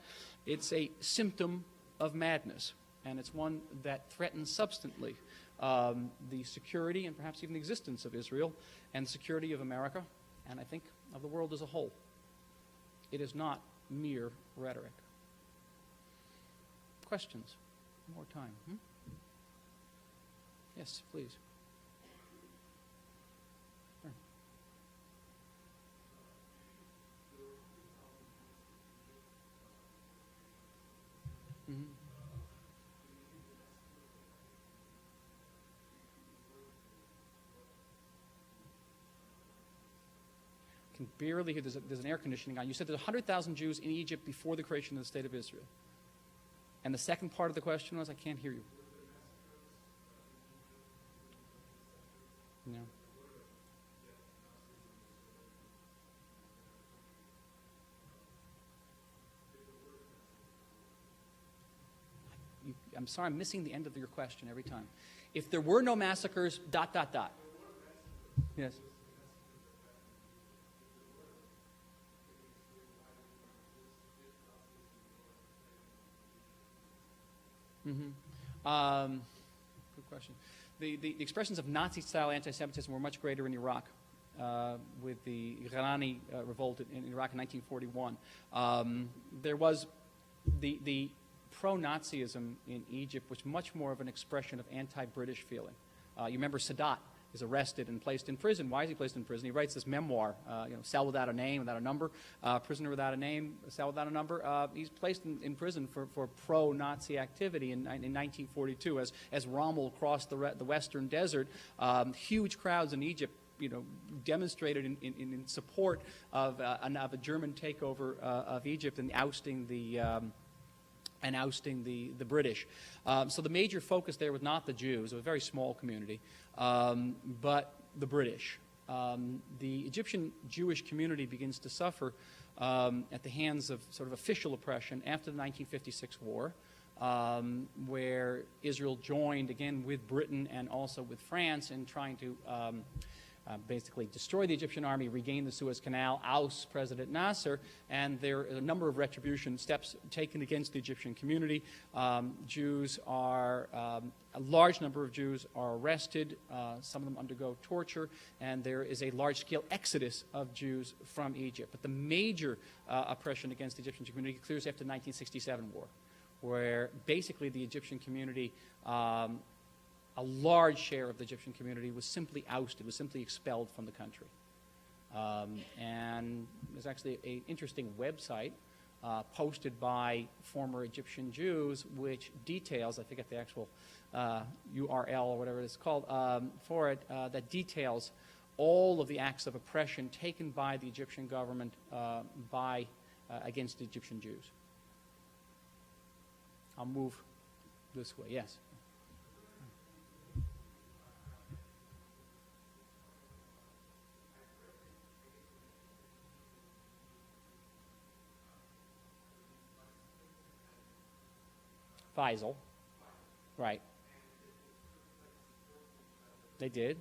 It's a symptom of madness, and it's one that threatens substantially the security and perhaps even the existence of Israel and the security of America, and I think of the world as a whole. It is not mere rhetoric. Questions? More time. Yes, please. Sure. Mm-hmm. Can barely hear. There's an air conditioning on. You said there's 100,000 Jews in Egypt before the creation of the State of Israel. And the second part of the question was, I can't hear you. No. I'm sorry, I'm missing the end of your question every time. If there were no massacres, ... Yes. Mm-hmm. Good question. The expressions of Nazi-style anti-Semitism were much greater in Iraq with the Irani revolt in Iraq in 1941. There was the pro-Nazism in Egypt was much more of an expression of anti-British feeling. You remember Sadat is arrested and placed in prison. Why is he placed in prison? He writes this memoir, Cell Without a Name, Without a Number, Prisoner Without a Name, Cell Without a Number. He's placed in prison for pro-Nazi activity in 1942 as Rommel crossed the western desert. Huge crowds in Egypt demonstrated in support of a German takeover of Egypt and ousting the and ousting the British. So the major focus there was not the Jews, it was a very small community, but the British. The Egyptian Jewish community begins to suffer at the hands of sort of official oppression after the 1956 war, where Israel joined again with Britain and also with France in trying to basically destroy the Egyptian army, regain the Suez Canal, oust President Nasser, and there are a number of retribution steps taken against the Egyptian community. Jews are, a large number of Jews are arrested, some of them undergo torture, and there is a large-scale exodus of Jews from Egypt. But the major oppression against the Egyptian community clears after the 1967 war, where basically the Egyptian community, a large share of the Egyptian community was simply ousted, was simply expelled from the country. And there's actually an interesting website posted by former Egyptian Jews which details, I forget the actual URL or whatever it's called for it, that details all of the acts of oppression taken by the Egyptian government against the Egyptian Jews. I'll move this way, yes. Faisal, right. They did.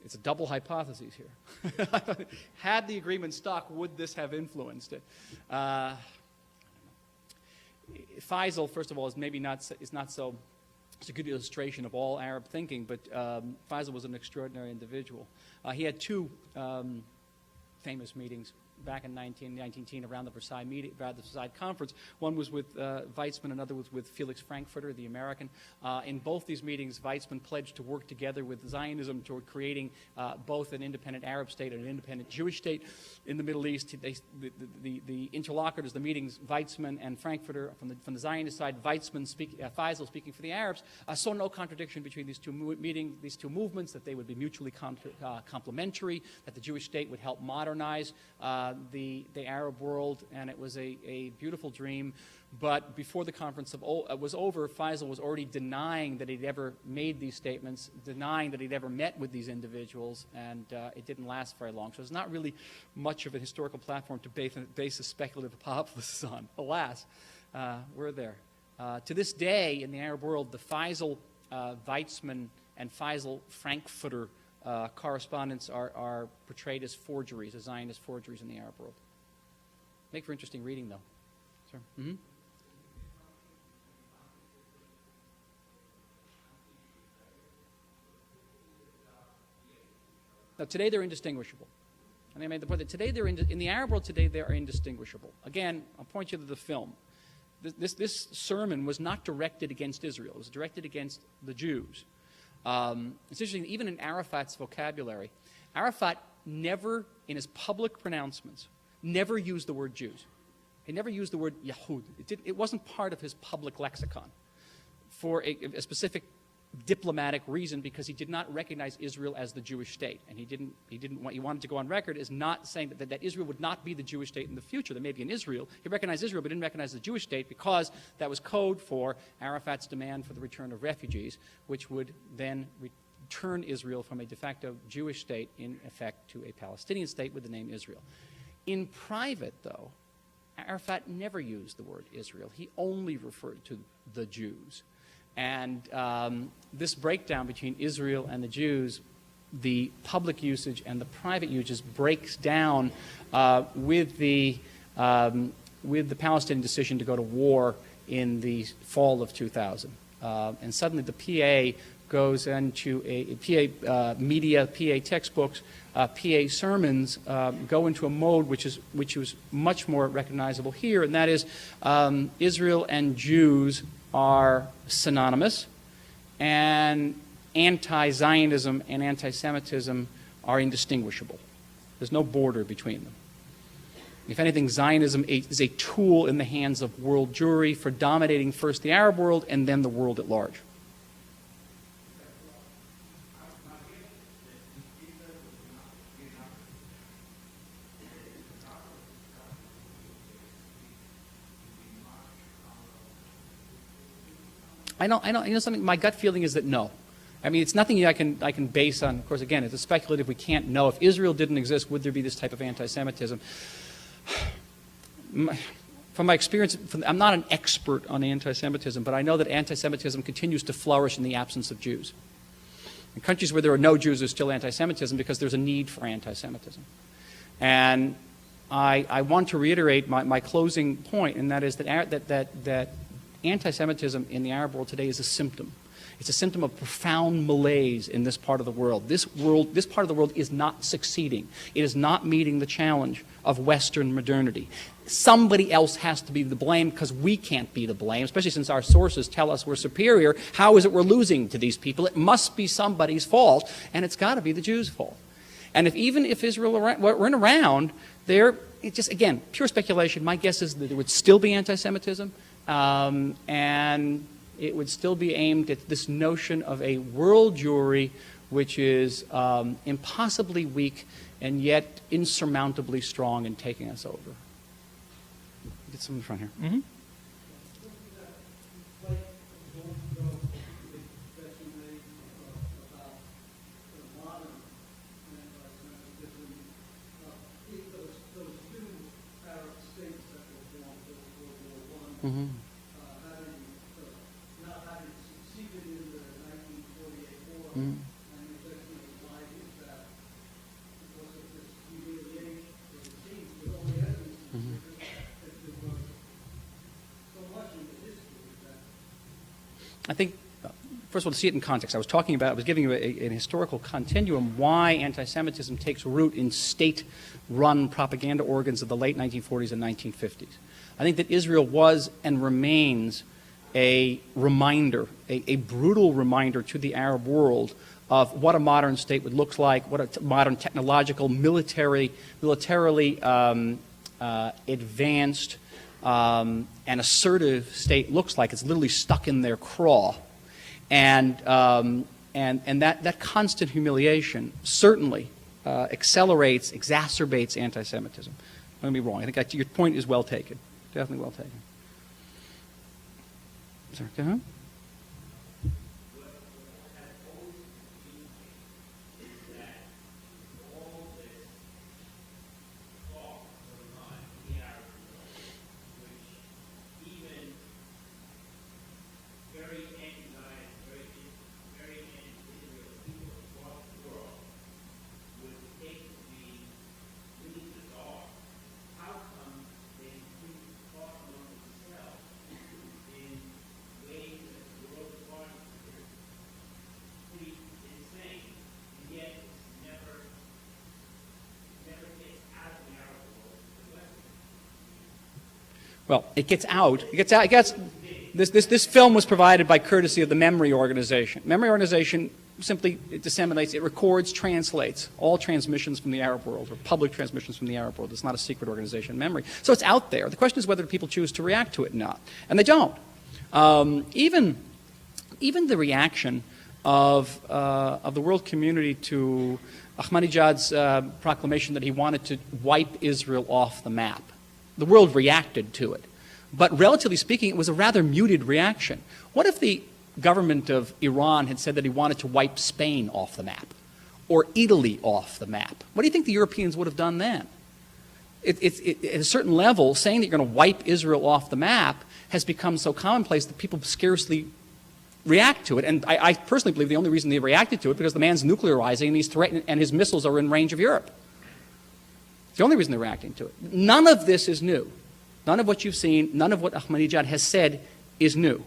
It's a double hypothesis here. Had the agreement stuck, would this have influenced it? Faisal, first of all, is maybe not so, it's a good illustration of all Arab thinking, but Faisal was an extraordinary individual. He had two famous meetings back in 1910 around the Versailles Conference. One was with Weizmann, another was with Felix Frankfurter, the American. In both these meetings, Weizmann pledged to work together with Zionism toward creating both an independent Arab state and an independent Jewish state in the Middle East. The interlocutors, the meetings, Weizmann and Frankfurter from the Zionist side, Faisal speaking for the Arabs, saw no contradiction between these two movements, that they would be mutually complementary, that the Jewish state would help modernize the Arab world, and it was a beautiful dream. But before the conference was over, Faisal was already denying that he'd ever made these statements, denying that he'd ever met with these individuals, and it didn't last very long. So there's not really much of a historical platform to base a speculative hypothesis on. Alas, we're there. To this day, in the Arab world, the Faisal, Weizmann, and Faisal Frankfurter correspondence are portrayed as forgeries, as Zionist forgeries in the Arab world. Make for interesting reading, though. Sir? Mm-hmm. Now, today they're indistinguishable. And I made the point that today in the Arab world today they are indistinguishable. Again, I'll point you to the film. This sermon was not directed against Israel. It was directed against the Jews. It's interesting, even in Arafat's vocabulary, Arafat never, in his public pronouncements, never used the word Jews. He never used the word Yahud. It wasn't part of his public lexicon for a specific diplomatic reason, because he did not recognize Israel as the Jewish state, and he wanted to go on record as not saying that Israel would not be the Jewish state in the future. There may be an Israel. He recognized Israel, but didn't recognize the Jewish state, because that was code for Arafat's demand for the return of refugees, which would then return Israel from a de facto Jewish state, in effect, to a Palestinian state with the name Israel. In private, though, Arafat never used the word Israel. He only referred to the Jews. And this breakdown between Israel and the Jews, the public usage and the private usage, breaks down with the Palestinian decision to go to war in the fall of 2000. And suddenly the PA goes into a PA media, PA textbooks, PA sermons go into a mode which was much more recognizable here, and that is Israel and Jews are synonymous, and anti-Zionism and anti-Semitism are indistinguishable. There's no border between them. If anything, Zionism is a tool in the hands of world Jewry for dominating first the Arab world and then the world at large. I know, you know something, my gut feeling is that no. I mean, it's nothing I can base on. Of course, again, it's a speculative. We can't know. If Israel didn't exist, would there be this type of anti-Semitism? From my experience, I'm not an expert on anti-Semitism, but I know that anti-Semitism continues to flourish in the absence of Jews. In countries where there are no Jews, there's still anti-Semitism because there's a need for anti-Semitism. And I want to reiterate my closing point, and that is that anti-Semitism in the Arab world today is a symptom. It's a symptom of profound malaise in this part of the world. This part of the world is not succeeding. It is not meeting the challenge of Western modernity. Somebody else has to be the blame because we can't be the blame, especially since our sources tell us we're superior. How is it we're losing to these people? It must be somebody's fault, and it's got to be the Jews' fault. And even if Israel weren't around, it's just, again, pure speculation. My guess is that there would still be anti-Semitism, and it would still be aimed at this notion of a world Jewry which is impossibly weak and yet insurmountably strong in taking us over. Get some in the front here. Mm-hmm. Mm-hmm. Mm-hmm. I think, first of all, to see it in context, I was giving you an historical continuum why anti-Semitism takes root in state-run propaganda organs of the late 1940s and 1950s. I think that Israel was and remains a reminder, a brutal reminder to the Arab world of what a modern state would look like, what a modern technological, militarily advanced and assertive state looks like. It's literally stuck in their craw. And that constant humiliation certainly exacerbates anti-Semitism. Don't get me wrong. I think your point is well taken. Definitely well taken. Sorry, go ahead. Well, it gets out. This film was provided by courtesy of the Memory Organization. Memory Organization simply disseminates, it records, translates all transmissions from the Arab world, or public transmissions from the Arab world. It's not a secret organization, Memory. So it's out there. The question is whether people choose to react to it or not. And they don't. Even the reaction of the world community to Ahmadinejad's proclamation that he wanted to wipe Israel off the map. The world reacted to it. But relatively speaking, it was a rather muted reaction. What if the government of Iran had said that he wanted to wipe Spain off the map or Italy off the map? What do you think the Europeans would have done then? At a certain level, saying that you're going to wipe Israel off the map has become so commonplace that people scarcely react to it. And I personally believe the only reason they reacted to it because the man's nuclearizing and he's threatened and his missiles are in range of Europe. It's the only reason they're reacting to it. None of this is new. None of what you've seen, none of what Ahmadinejad has said is new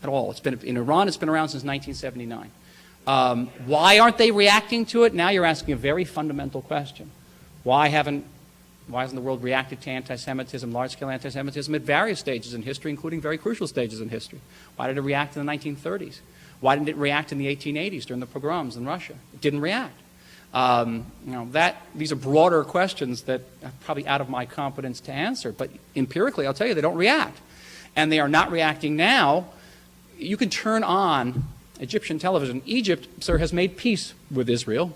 at all. It's been in Iran, it's been around since 1979. Why aren't they reacting to it? Now you're asking a very fundamental question. Why hasn't the world reacted to anti-Semitism, large-scale anti-Semitism at various stages in history, including very crucial stages in history? Why did it react in the 1930s? Why didn't it react in the 1880s during the pogroms in Russia? It didn't react. These are broader questions that are probably out of my competence to answer. But empirically, I'll tell you, they don't react. And they are not reacting now. You can turn on Egyptian television. Egypt, sir, has made peace with Israel.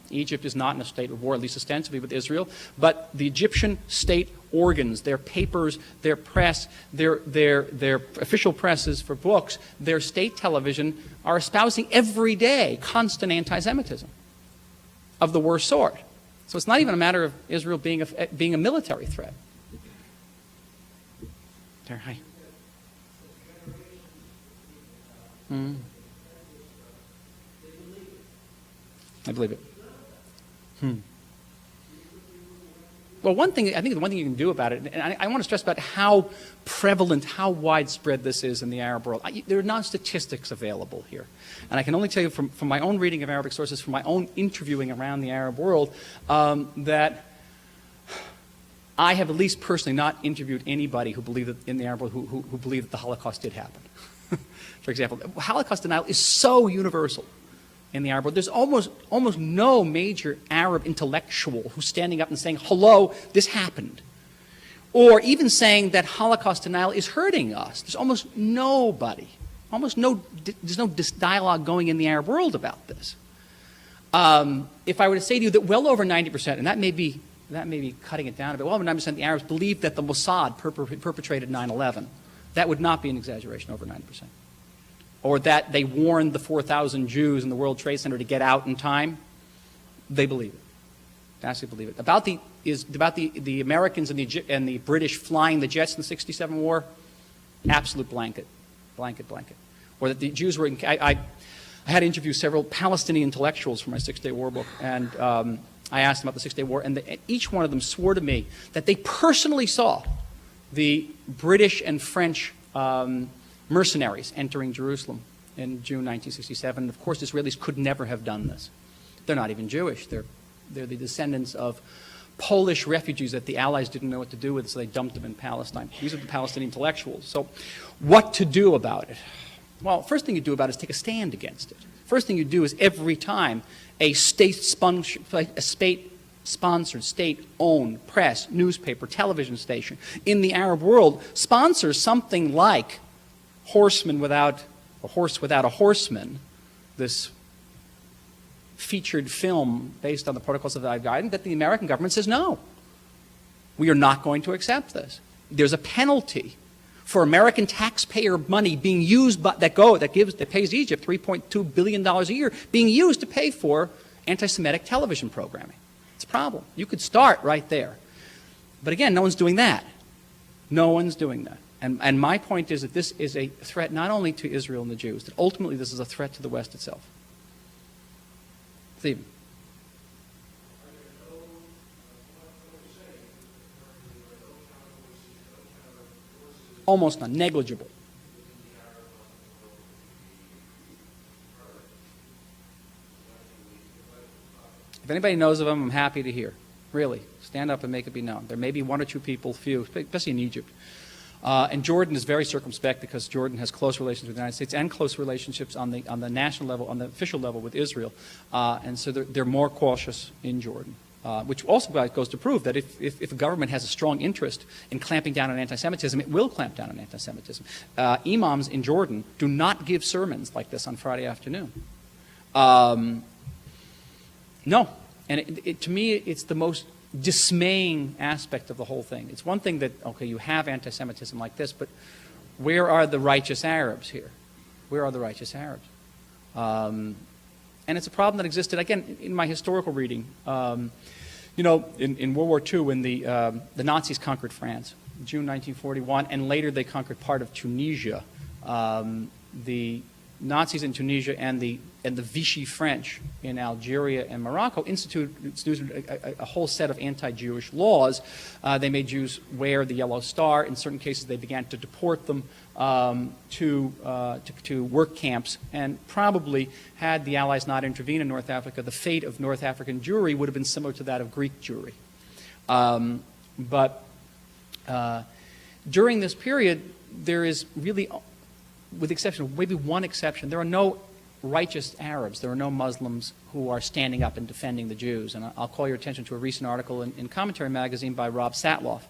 Egypt is not in a state of war, at least ostensibly, with Israel. But the Egyptian state organs, their papers, their press, their official presses for books, their state television are espousing every day constant anti-Semitism of the worst sort. So it's not even a matter of Israel being a military threat. There, hi. I believe it. Well, I think the one thing you can do about it, and I want to stress about how prevalent, how widespread this is in the Arab world. There are no statistics available here. And I can only tell you from my own reading of Arabic sources, from my own interviewing around the Arab world, that I have at least personally not interviewed anybody who believed that, in the Arab world who believed that the Holocaust did happen. For example, Holocaust denial is so universal in the Arab world. There's almost no major Arab intellectual who's standing up and saying, hello, this happened. Or even saying that Holocaust denial is hurting us. There's almost nobody, there's no dialogue going in the Arab world about this. If I were to say to you that well over 90%, and that may be cutting it down a bit, well over 90% of the Arabs believe that the Mossad perpetrated 9/11, that would not be an exaggeration, over 90%. Or that they warned the 4,000 Jews in the World Trade Center to get out in time, they believe it. They absolutely believe it. About the Americans and the British flying the jets in the '67 war, absolute blanket. Or that the Jews were, I had to interview several Palestinian intellectuals for my Six-Day War book, and I asked them about the Six-Day War, and each one of them swore to me that they personally saw the British and French mercenaries entering Jerusalem in June 1967. Of course, Israelis could never have done this. They're not even Jewish. They're the descendants of Polish refugees that the Allies didn't know what to do with, so they dumped them in Palestine. These are the Palestinian intellectuals. So what to do about it? Well, first thing you do about it is take a stand against it. First thing you do is every time a state-sponsored, state-owned press, newspaper, television station in the Arab world sponsors something like Horse Without a Horseman, this featured film based on the protocols of the Guidance, that the American government says, no, we are not going to accept this. There's a penalty for American taxpayer money being used that pays Egypt $3.2 billion a year, being used to pay for anti-Semitic television programming. It's a problem. You could start right there. But again, no one's doing that. No one's doing that. And my point is that this is a threat not only to Israel and the Jews, that ultimately this is a threat to the West itself. Stephen. Almost none. Negligible. If anybody knows of them, I'm happy to hear. Really. Stand up and make it be known. There may be one or two people, few, especially in Egypt. And Jordan is very circumspect because Jordan has close relations with the United States and close relationships on the national level, on the official level with Israel. And so they're more cautious in Jordan, which also goes to prove that if a government has a strong interest in clamping down on anti-Semitism, it will clamp down on anti-Semitism. Imams in Jordan do not give sermons like this on Friday afternoon. No. And to me, it's the most dismaying aspect of the whole thing. It's one thing that, okay, you have anti-Semitism like this, but where are the righteous Arabs here? Where are the righteous Arabs? And it's a problem that existed, again, in my historical reading. In World War II, when the Nazis conquered France, June 1941, and later they conquered part of Tunisia, the Nazis in Tunisia and the Vichy French in Algeria and Morocco instituted a whole set of anti-Jewish laws. They made Jews wear the yellow star. In certain cases, they began to deport them to work camps. And probably, had the Allies not intervened in North Africa, the fate of North African Jewry would have been similar to that of Greek Jewry. But during this period, there is really, with the exception of maybe one exception, there are no righteous Arabs. There are no Muslims who are standing up and defending the Jews. And I'll call your attention to a recent article in Commentary magazine by Rob Satloff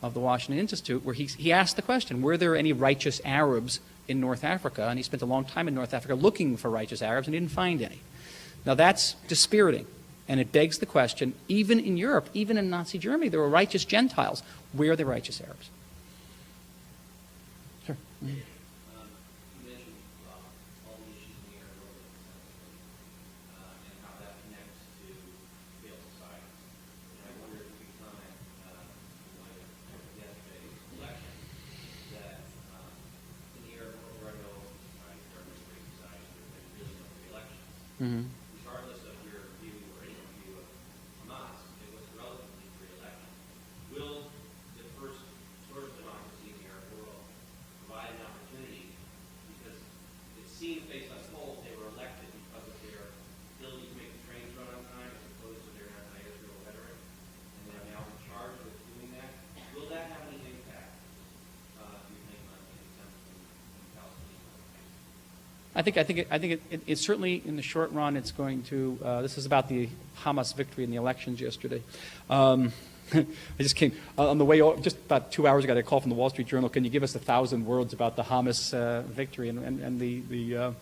of the Washington Institute, where he asked the question, were there any righteous Arabs in North Africa? And he spent a long time in North Africa looking for righteous Arabs and he didn't find any. Now that's dispiriting. And it begs the question, even in Europe, even in Nazi Germany, there were righteous Gentiles. Where are the righteous Arabs? Sure. Mm-hmm. You mentioned all the issues in the Arab world and how that connects to failed societies. And I wonder if you could comment in light of yesterday's election that in the Arab world there are no societies, there are no great societies, there have been really no free elections. Mm-hmm. Regardless of your view or any view of Hamas, it was a relatively free election. Will the first sort of democracy in the Arab world provide an opportunity, because it seems based on polls they were elected because of their ability to make the trains run on time as opposed to their anti-Israel rhetoric, and they're now in charge with doing that. Will that have any impact, do you think, on the attempts in Palestine? I think it certainly in the short run it's going to. This is about the Hamas victory in the elections yesterday. I just came on the way, just about 2 hours ago, I got a call from the Wall Street Journal. Can you give us 1,000 words about the Hamas victory? And the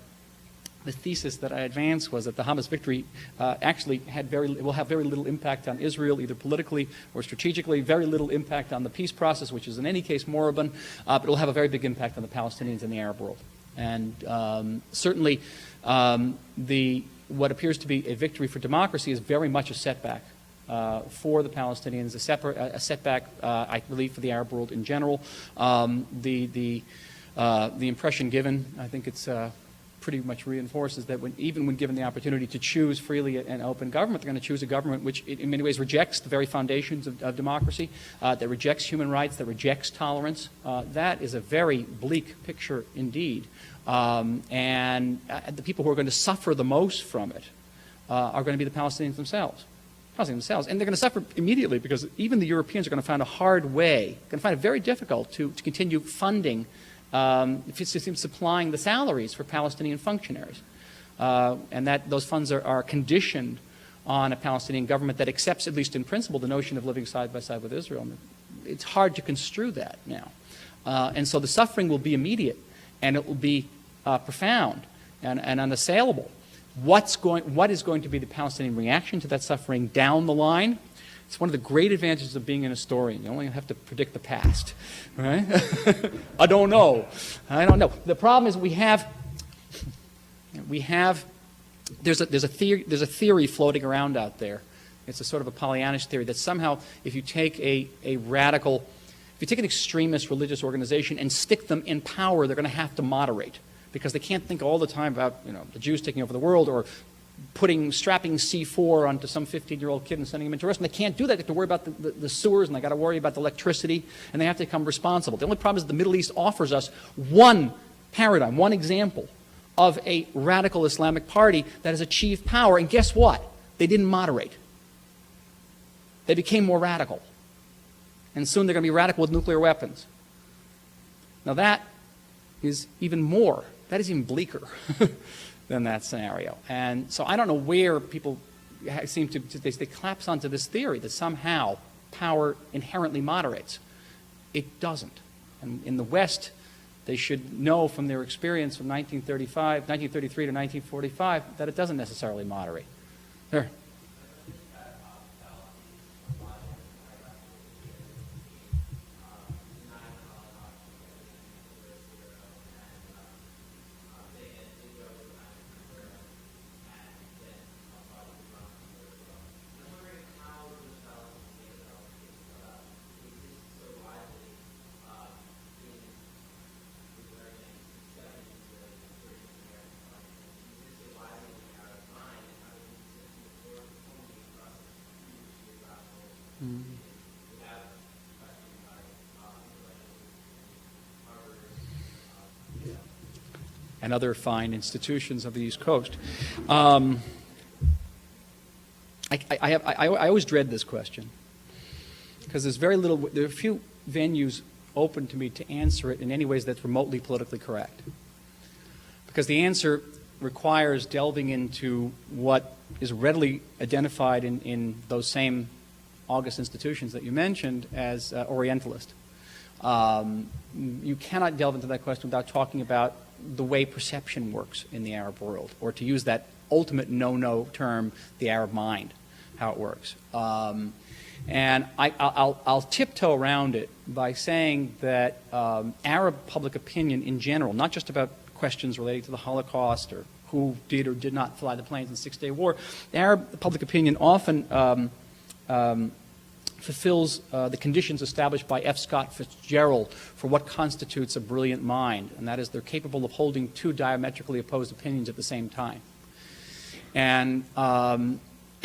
thesis that I advanced was that the Hamas victory actually will have very little impact on Israel, either politically or strategically, very little impact on the peace process, which is in any case moribund, but it will have a very big impact on the Palestinians and the Arab world. And certainly what appears to be a victory for democracy is very much a setback for the Palestinians, a setback, I believe, for the Arab world in general. The impression given, I think it's pretty much reinforces that even when given the opportunity to choose freely an open government, they're going to choose a government which in many ways rejects the very foundations of democracy, that rejects human rights, that rejects tolerance. That is a very bleak picture indeed. And the people who are going to suffer the most from it are going to be the Palestinians themselves. And they're going to suffer immediately because even the Europeans are going to find a hard way, going to find it very difficult to continue funding, supplying the salaries for Palestinian functionaries. And that those funds are conditioned on a Palestinian government that accepts, at least in principle, the notion of living side by side with Israel. And it's hard to construe that now. And so the suffering will be immediate, and it will be profound and unassailable. What is going to be the Palestinian reaction to that suffering down the line? It's one of the great advantages of being an historian. You only have to predict the past, right? I don't know. The problem is there's a theory floating around out there. It's a sort of a Pollyannish theory that somehow if you take if you take an extremist religious organization and stick them in power, they're going to have to moderate, because they can't think all the time about the Jews taking over the world or strapping C4 onto some 15-year-old kid and sending him into Jerusalem. They can't do that. They have to worry about the sewers, and they got to worry about the electricity, and they have to become responsible. The only problem is the Middle East offers us one paradigm, one example of a radical Islamic party that has achieved power, and guess what? They didn't moderate. They became more radical. And soon they're going to be radical with nuclear weapons. Now that is even bleaker than that scenario. And so I don't know where people seem to, they collapse onto this theory that somehow power inherently moderates. It doesn't. And in the West, they should know from their experience from 1933 to 1945 that it doesn't necessarily moderate. Sure. And other fine institutions of the East Coast. I always dread this question because there are few venues open to me to answer it in any ways that's remotely politically correct. Because the answer requires delving into what is readily identified in those same august institutions that you mentioned as Orientalist. You cannot delve into that question without talking about the way perception works in the Arab world, or to use that ultimate no-no term, the Arab mind, how it works. And I'll tiptoe around it by saying that Arab public opinion in general, not just about questions relating to the Holocaust or who did or did not fly the planes in the Six-Day War, Arab public opinion often fulfills the conditions established by F. Scott Fitzgerald for what constitutes a brilliant mind, and that is they're capable of holding two diametrically opposed opinions at the same time. And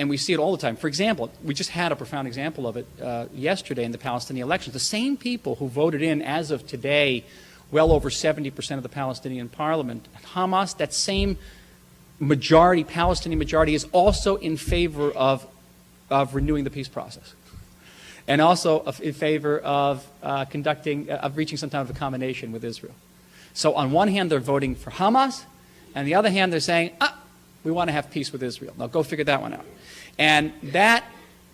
we see it all the time. For example, we just had a profound example of it yesterday in the Palestinian elections. The same people who voted in, as of today, well over 70% of the Palestinian parliament, Hamas, that same majority, Palestinian majority, is also in favor of renewing the peace process, and also in favor of reaching some type of a combination with Israel. So on one hand, they're voting for Hamas, and on the other hand, they're saying, we want to have peace with Israel. Now go figure that one out. And that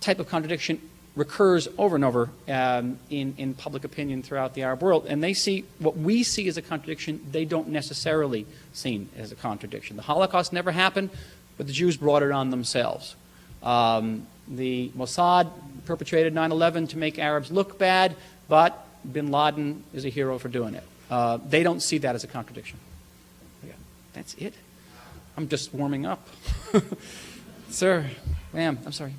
type of contradiction recurs over and over in public opinion throughout the Arab world. And they see what we see as a contradiction, they don't necessarily see as a contradiction. The Holocaust never happened, but the Jews brought it on themselves. The Mossad perpetrated 9/11 to make Arabs look bad, but bin Laden is a hero for doing it. They don't see that as a contradiction. Yeah, that's it. I'm just warming up. Sir, ma'am, I'm sorry.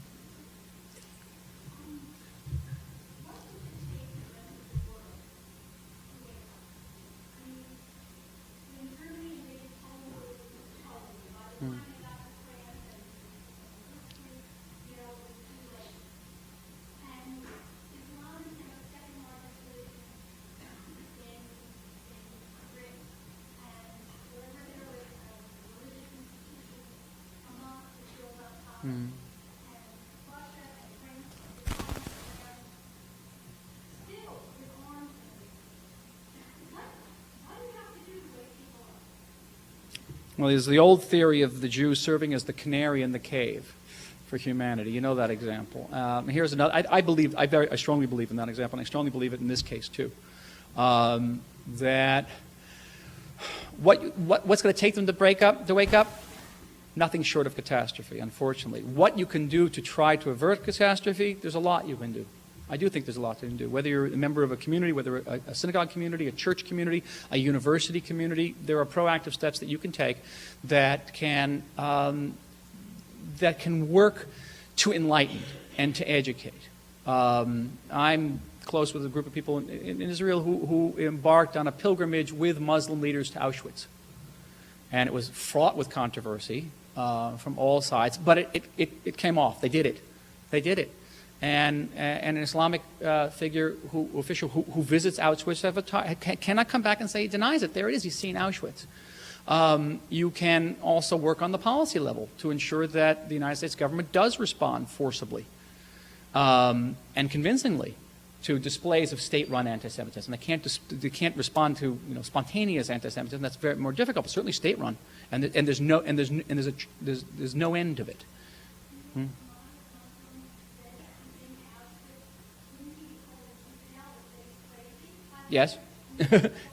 Well, there's the old theory of the Jew serving as the canary in the cave for humanity. You know that example. Here's another. I strongly believe in that example, and I strongly believe it in this case too. That what's going to take them to wake up? Nothing short of catastrophe, unfortunately. What you can do to try to avert catastrophe, there's a lot you can do. I do think there's a lot you can do. Whether you're a member of a community, whether a synagogue community, a church community, a university community, there are proactive steps that you can take that can work to enlighten and to educate. I'm close with a group of people in Israel who embarked on a pilgrimage with Muslim leaders to Auschwitz. And it was fraught with controversy from all sides, but it came off. They did it. And an Islamic official who visits Auschwitz cannot come back and say he denies it. There it is. He's seen Auschwitz. You can also work on the policy level to ensure that the United States government does respond forcibly and convincingly to displays of state-run anti-Semitism. They can't respond to spontaneous anti-Semitism. That's very more difficult, but certainly state-run. And there's no end of it. Yes.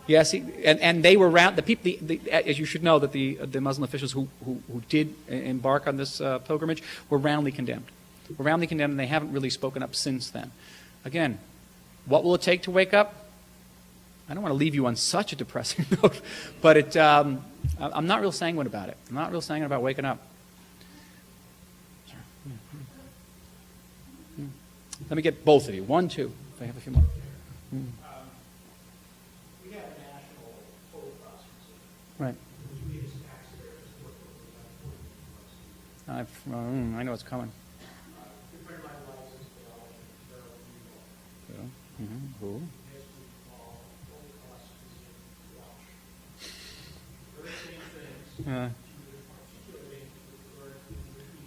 Yes, and they were round. The people, as you should know, that the Muslim officials who did embark on this pilgrimage were roundly condemned. And they haven't really spoken up since then. Again, what will it take to wake up? I don't want to leave you on such a depressing note, but I'm not real sanguine about it. I'm not real sanguine about waking up. Let me get both of you. 1, 2, if I have a few more. Right. I know it's coming. Who?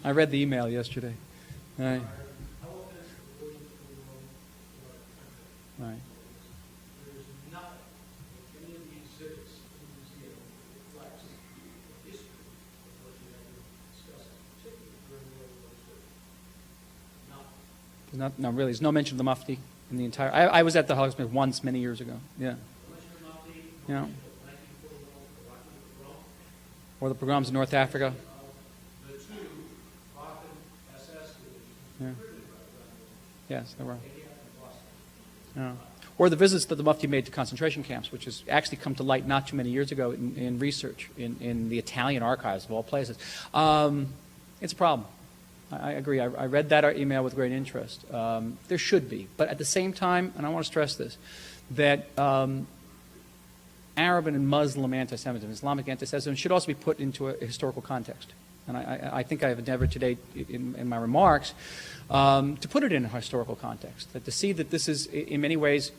I read the email yesterday. Right. Right. There's no mention of the Mufti in the entire. I was at the Holocaust once many years ago. Yeah. Yeah. Or the pogroms in North Africa. Yeah. Yes, there were. Yeah. Or the visits that the Mufti made to concentration camps, which has actually come to light not too many years ago in research in the Italian archives of all places. It's a problem. I agree. I read that email with great interest. There should be. But at the same time, and I want to stress this, that Arab and Muslim anti-Semitism, Islamic anti-Semitism, should also be put into a historical context. And I think I have endeavored today in my remarks to put it in a historical context, that to see that this is in many ways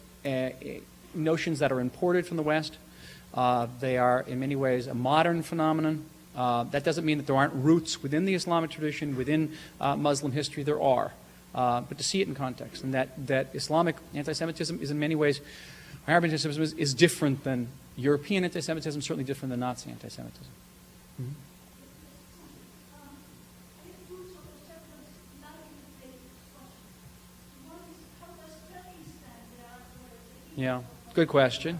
notions that are imported from the West. They are in many ways a modern phenomenon. That doesn't mean that there aren't roots within the Islamic tradition, within Muslim history. There are. But to see it in context, and that Islamic anti-Semitism is in many ways, Arab anti-Semitism is different than European anti-Semitism, certainly different than Nazi anti-Semitism. Mm-hmm. Yeah, good question.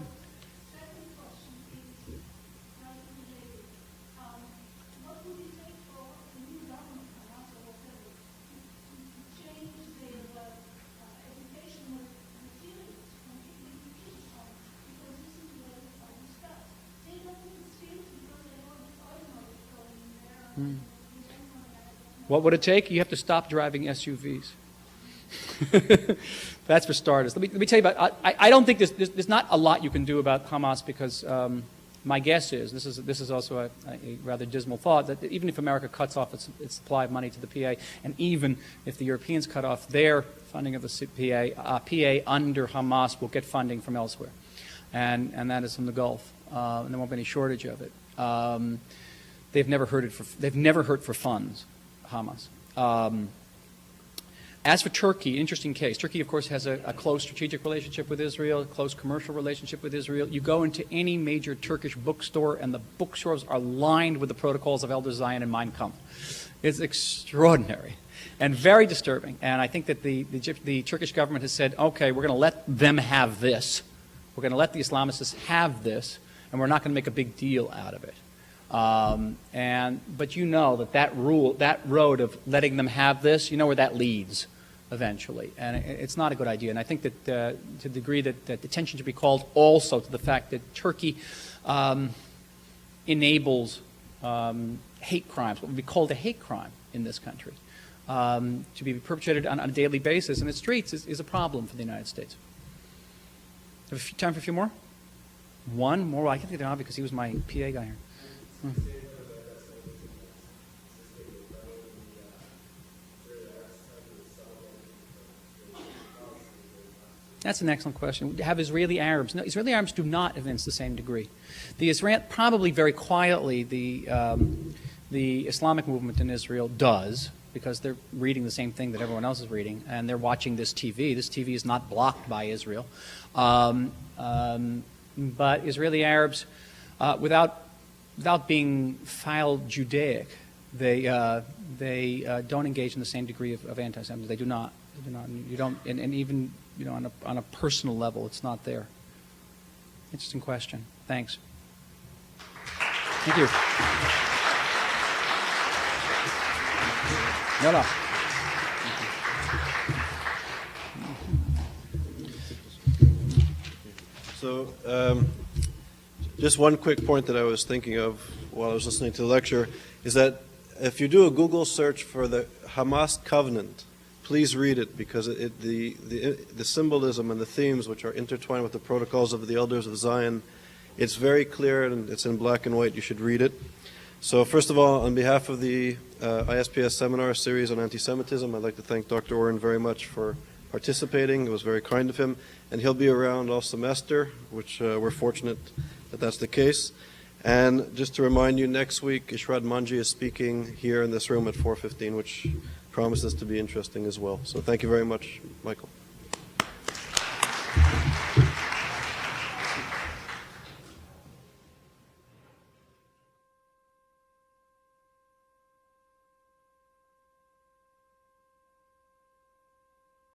What would it take? You have to stop driving SUVs. That's for starters. Let me tell you about. I don't think there's not a lot you can do about Hamas because my guess is this is also a rather dismal thought that even if America cuts off its supply of money to the PA, and even if the Europeans cut off their funding of the PA under Hamas will get funding from elsewhere, and that is from the Gulf, and there won't be any shortage of it. They've never hurt for funds, Hamas. As for Turkey, interesting case. Turkey, of course, has a close strategic relationship with Israel, a close commercial relationship with Israel. You go into any major Turkish bookstore, and the bookstores are lined with the protocols of Elder Zion and Mein Kampf. It's extraordinary and very disturbing. And I think that the Turkish government has said, okay, we're going to let them have this. We're going to let the Islamists have this, and we're not going to make a big deal out of it. But you know that road of letting them have this, you know where that leads eventually. And it's not a good idea. And I think that to the degree that attention should be called also to the fact that Turkey enables hate crimes, what would be called a hate crime in this country, to be perpetrated on a daily basis in the streets is a problem for the United States. Have time for a few more? One more? Well, I can think of it because he was my PA guy here. That's an excellent question. Have Israeli Arabs? No, Israeli Arabs do not evince the same degree. Probably very quietly, the Islamic movement in Israel does, because they're reading the same thing that everyone else is reading, and they're watching this TV. This TV is not blocked by Israel. But Israeli Arabs, without being filed Judaic, they don't engage in the same degree of anti-Semitism. They do not. You don't, and even on a personal level, it's not there. Interesting question. Thanks. Thank you. No. So, just one quick point that I was thinking of while I was listening to the lecture is that if you do a Google search for the Hamas covenant, please read it, because the symbolism and the themes which are intertwined with the protocols of the Elders of Zion, it's very clear and it's in black and white. You should read it. So first of all, on behalf of the ISPS seminar series on anti-Semitism, I'd like to thank Dr. Oren very much for participating. It was very kind of him. And he'll be around all semester, which we're fortunate that that's the case. And just to remind you, next week, Ishrad Manji is speaking here in this room at 4:15, which promises to be interesting as well. So thank you very much, Michael.